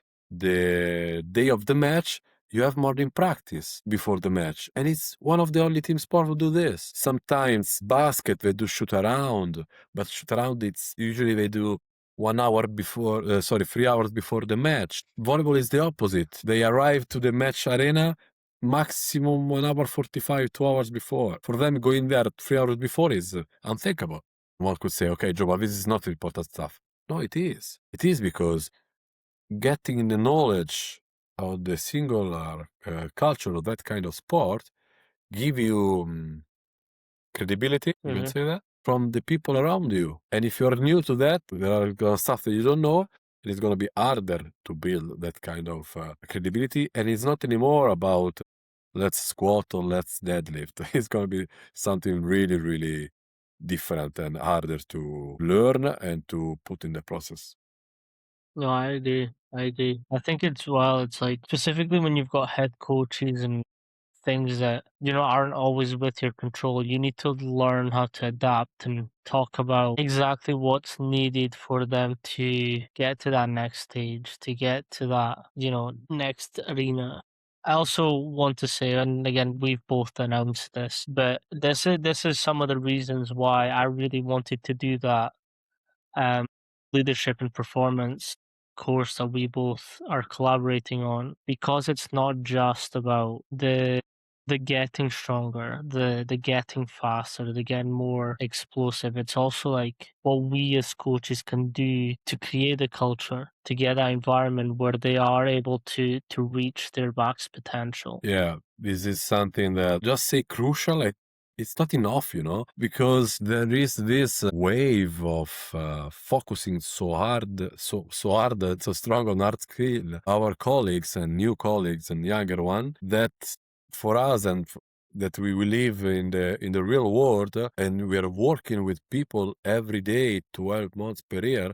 the day of the match, you have morning practice before the match, and it's one of the only team sport who do this. Sometimes basket they do shoot around, but shoot around it's usually they do 1 hour before, 3 hours before the match. Volleyball is the opposite. They arrive to the match arena maximum 1 hour 45, 2 hours before. For them, going there 3 hours before is unthinkable. One could say, okay, Joe, but this is not important stuff. No, it is. It is because getting the knowledge of the singular culture of that kind of sport give you credibility, you can say that, from the people around you. And if you're new to that, there are stuff that you don't know, it's going to be harder to build that kind of credibility. And it's not anymore about let's squat or let's deadlift. It's going to be something really, really different and harder to learn and to put in the process. No, I agree. I agree. I think it's like specifically when you've got head coaches and things that, aren't always with your control, you need to learn how to adapt and talk about exactly what's needed for them to get to that next stage, to get to that, next arena. I also want to say, and again, we've both announced this, but this is some of the reasons why I really wanted to do that um, leadership and performance course that we both are collaborating on, because it's not just about the getting stronger, the getting faster, the getting more explosive. It's also like what we as coaches can do to create a culture, to get an environment where they are able to reach their max potential. Yeah, this is something that just say crucial. It's not enough, because there is this wave of focusing so hard, so hard, so strong on hard skill. Our colleagues and new colleagues and younger one, that for us and that we will live in the real world, and we are working with people every day, 12 months per year.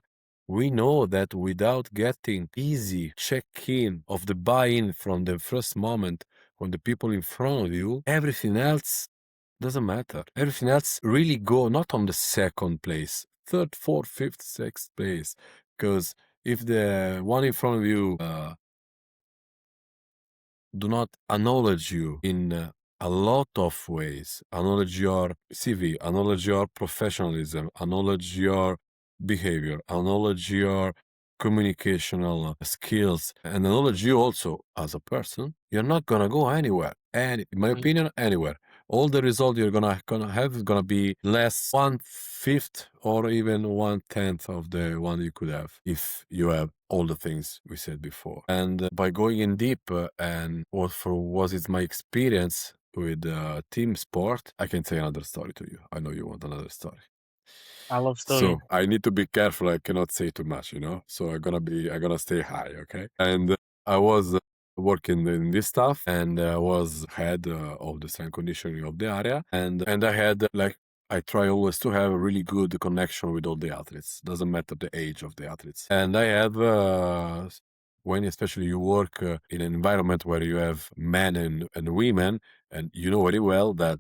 We know that without getting easy check-in of the buy-in from the first moment when the people in front of you, everything else doesn't matter. Everything else really go not on the second place, third, fourth, fifth, sixth place. Because if the one in front of you do not acknowledge you in a lot of ways, acknowledge your CV, acknowledge your professionalism, acknowledge your behavior, acknowledge your communicational skills, and acknowledge you also as a person, you're not gonna go anywhere. And in my opinion, anywhere. All the result you're gonna have is gonna be less 1/5 or even 1/10 of the one you could have if you have all the things we said before. And by going in deep and what is my experience with team sport, I can say another story to you. I know you want another story. I love stories. So I need to be careful. I cannot say too much, So I'm gonna stay high, okay? And I was working in this stuff, and I was head of the strength conditioning of the area, and I had I try always to have a really good connection with all the athletes. Doesn't matter the age of the athletes. And I have when especially you work in an environment where you have men and women, and you know very well that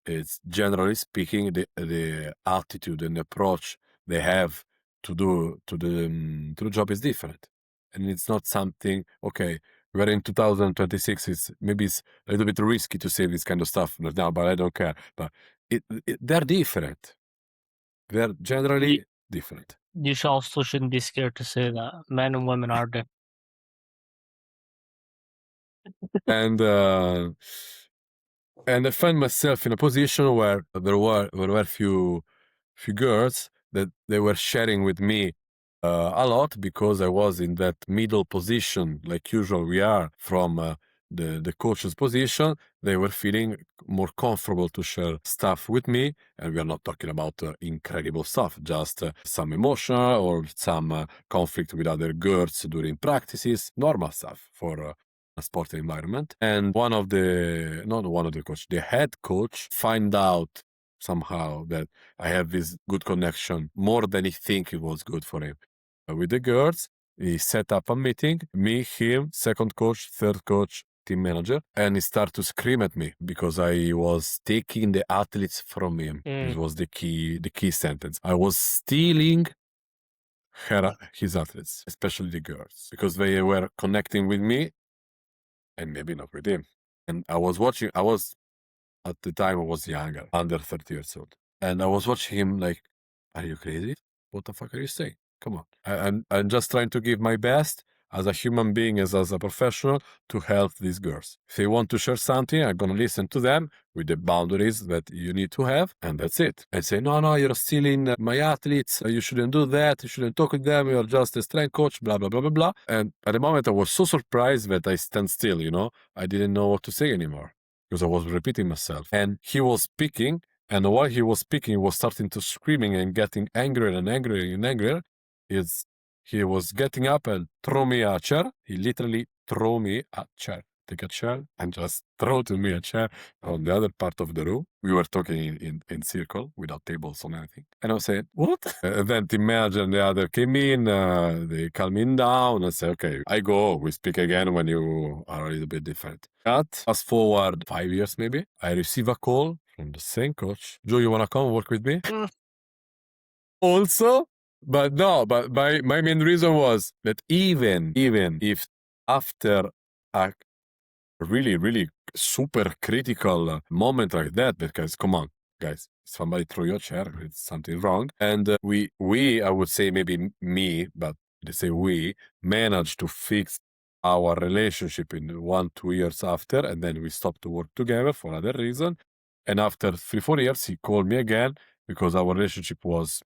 it's generally speaking the attitude and approach they have to the job is different, and it's not something. Okay, we're in 2026. It's a little bit risky to say this kind of stuff right now, but I don't care. But they're different. They're generally different. You also shouldn't be scared to say that. Men and women are different. And I find myself in a position where there were few girls that they were sharing with me a lot, because I was in that middle position, like usual we are from the coach's position. they were feeling more comfortable to share stuff with me. And we are not talking about incredible stuff, just some emotion or some conflict with other girls during practices, normal stuff for a sporting environment. And the head coach find out somehow that I have this good connection more than he think it was good for him. With the girls, he set up a meeting, me, him, second coach, third coach, team manager, and he started to scream at me because I was taking the athletes from him. This was the key sentence. I was stealing his athletes, especially the girls, because they were connecting with me and maybe not with him. And I was at the time I was younger, under 30 years old. And I was watching him like, are you crazy? What the fuck are you saying? Come on. I'm just trying to give my best as a human being, as a professional, to help these girls. If they want to share something, I'm going to listen to them with the boundaries that you need to have, and that's it. And say, no, you're stealing my athletes. You shouldn't do that. You shouldn't talk with them. You're just a strength coach, blah, blah, blah, blah, blah. And at the moment, I was so surprised that I stand still, I didn't know what to say anymore because I was repeating myself. And he was speaking, and while he was speaking, he was starting to screaming and getting angrier and angrier and angrier. He was getting up and throw me a chair. He literally throw me a chair. Take a chair and just throw to me a chair on the other part of the room. We were talking in circle without tables or anything. And I was saying, what? And then the manager and the other came in, they calmed me down and said, okay, I go, we speak again when you are a little bit different. But fast forward 5 years maybe, I receive a call from the same coach. Joe, you want to come work with me? Also, but my main reason was that even if after a really, really super critical moment like that, because come on, guys, somebody threw your chair, it's something wrong. And we, I would say maybe me, but they say we managed to fix our relationship in 1-2 years after, and then we stopped to work together for other reason. And after 3-4 years, he called me again because our relationship was,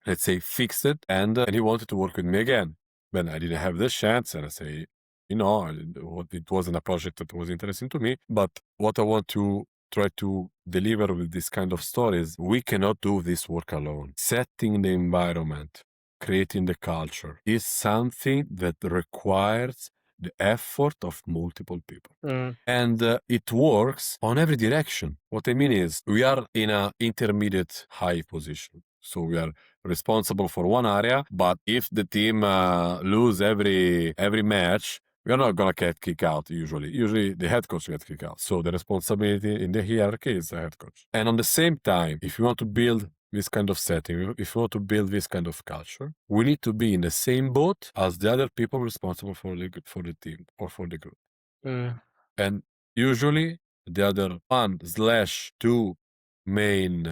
let's say, fixed it, and he wanted to work with me again. When I didn't have this chance, and I say, it wasn't a project that was interesting to me, but what I want to try to deliver with this kind of stories, we cannot do this work alone. Setting the environment, creating the culture is something that requires the effort of multiple people. And it works on every direction. What I mean is we are in an intermediate high position. So we are responsible for one area, but if the team lose every match, we are not going to get kicked out usually. Usually the head coach gets kicked out. So the responsibility in the hierarchy is the head coach. And on the same time, if you want to build this kind of setting, if you want to build this kind of culture, we need to be in the same boat as the other people responsible for the team or for the group. And usually the other 1/2 main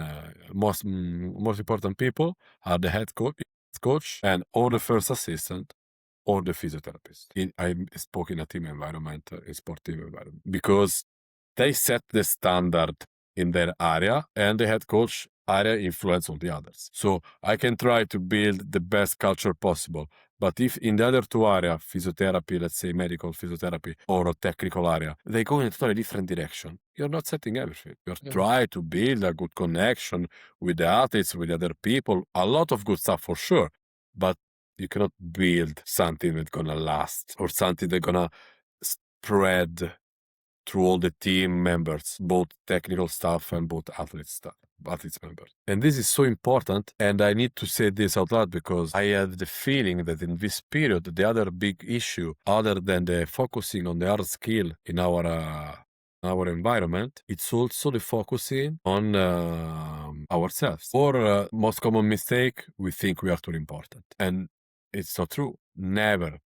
most important people are the head coach and or the first assistant or the physiotherapist. I spoke in a team environment, a sportive environment, because they set the standard in their area, and the head coach area influence on the others. So I can try to build the best culture possible, but if in the other two areas, physiotherapy, let's say medical physiotherapy, or a technical area, they go in a totally different direction, you're not setting everything. You're trying to build a good connection with the athletes, with other people, a lot of good stuff for sure, but you cannot build something that's gonna last or something that's gonna spread through all the team members, both technical staff and both athletes members. And this is so important, and I need to say this out loud because I had the feeling that in this period, the other big issue, other than the focusing on the hard skill in our environment, it's also the focusing on ourselves. Or most common mistake, we think we are too important. And it's not true. Never.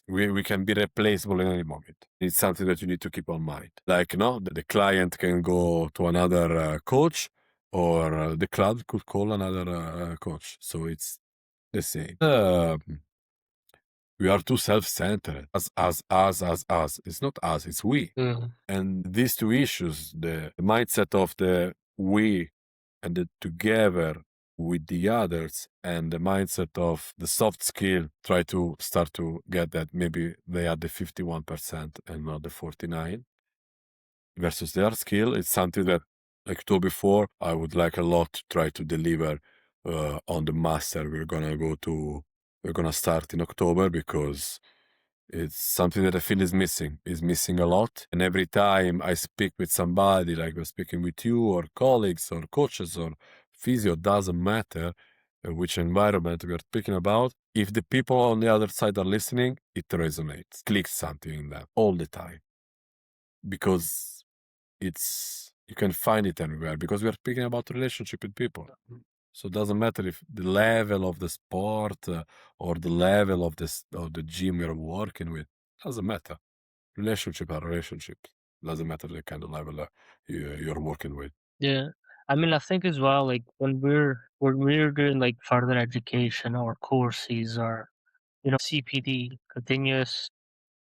We can be replaceable in any moment. It's something that you need to keep on mind. Like, the client can go to another coach, or the club could call another coach. So it's the same. We are too self-centered. Us. It's not us, it's we. And these two issues, the mindset of the we and the together with the others, and the mindset of the soft skill, try to start to get that maybe they are the 51% and not the 49. versus their skill. It's something that, like told before, I would like a lot to try to deliver on the master we're gonna start in October, because it's something that I feel is missing a lot. And every time I speak with somebody, like we're speaking with you or colleagues or coaches or physio, doesn't matter which environment we're speaking about. If the people on the other side are listening, it resonates, clicks something in them all the time, because you can find it everywhere, because we are speaking about relationship with people. So it doesn't matter if the level of the sport or the level of the gym you're working with. Doesn't matter. Relationship are relationships. Doesn't matter the kind of level you're working with. Yeah. I mean, I think as well, like when we're doing like further education or courses or CPD, continuous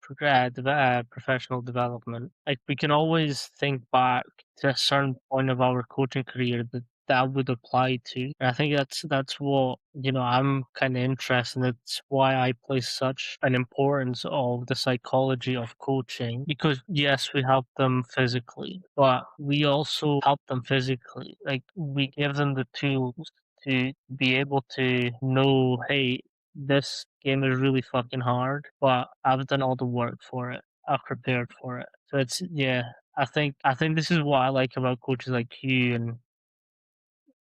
professional development. Like we can always think back to a certain point of our coaching career that would apply to. And I think that's what I'm kind of interested in. That's why I place such an importance of the psychology of coaching, because yes, we help them physically, but we also help them physically. Like we give them the tools to be able to know, hey, this game is really fucking hard, but I've done all the work for it. I've prepared for it. So it's yeah. I think this is what I like about coaches like you and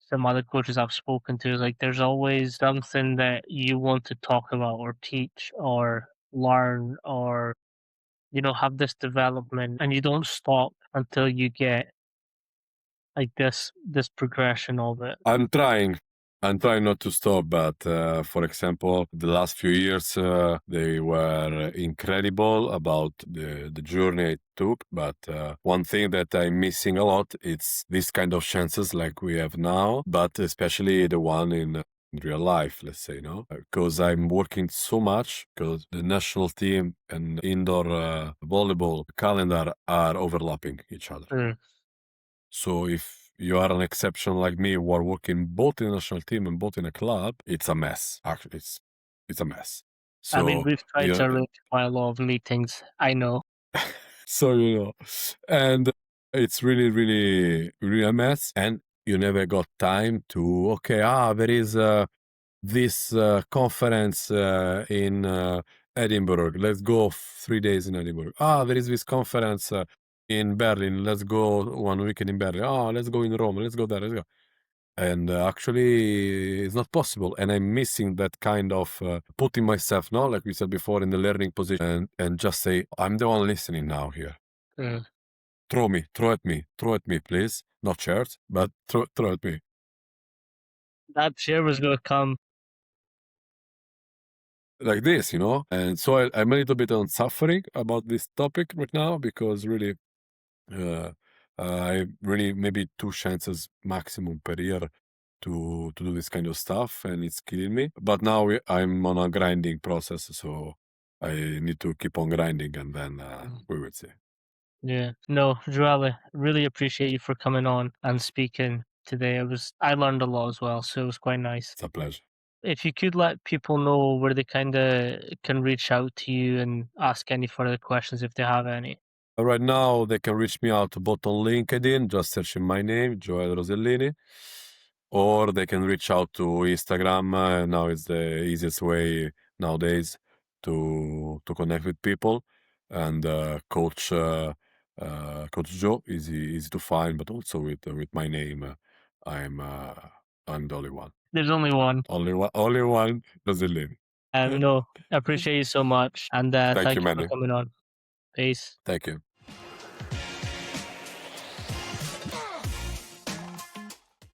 some other coaches I've spoken to. Is like there's always something that you want to talk about or teach or learn or have this development, and you don't stop until you get like this progression of it. I'm trying. I'm trying not to stop, but for example, the last few years they were incredible about the journey I took. But one thing that I'm missing a lot, it's this kind of chances like we have now, but especially the one in real life, let's say, no, because I'm working so much, because the national team and indoor volleyball calendar are overlapping each other. Mm. So if you are an exception like me, who are working both in a national team and both in a club, it's a mess. Actually, it's a mess. I mean, So we've tried to you arrange quite a lot of meetings. I know. so and it's really, really, really a mess. And you never got time to there is this conference in Edinburgh. Let's go 3 days in Edinburgh. There is this conference in Berlin. Let's go 1 weekend in Berlin. Let's go in Rome. Let's go there. Let's go. And actually, it's not possible. And I'm missing that kind of putting myself, no, like we said before, in the learning position, and just say, I'm the one listening now here. Mm. Throw at me, please. Not chairs, but throw at me. That chair was going to come. Like this, and so I'm a little bit on suffering about this topic right now, because really I really maybe 2 chances maximum per year to do this kind of stuff, and it's killing me. But now I'm on a grinding process, so I need to keep on grinding, and then we will see. Yeah. No, Gioele, really appreciate you for coming on and speaking today. I learned a lot as well, so it was quite nice. It's a pleasure. If you could let people know where they kind of can reach out to you and ask any further questions if they have any. Right now, they can reach me out both on LinkedIn, just searching my name, Gioele Rossellini, or they can reach out to Instagram. Now it's the easiest way nowadays to connect with people. And Coach Joe, easy to find, but also with my name, I'm I'm the only one. There's only one. Only one Rossellini. No, I appreciate you so much, and Thank you, thank you for Manny. coming on. Peace. Thank you.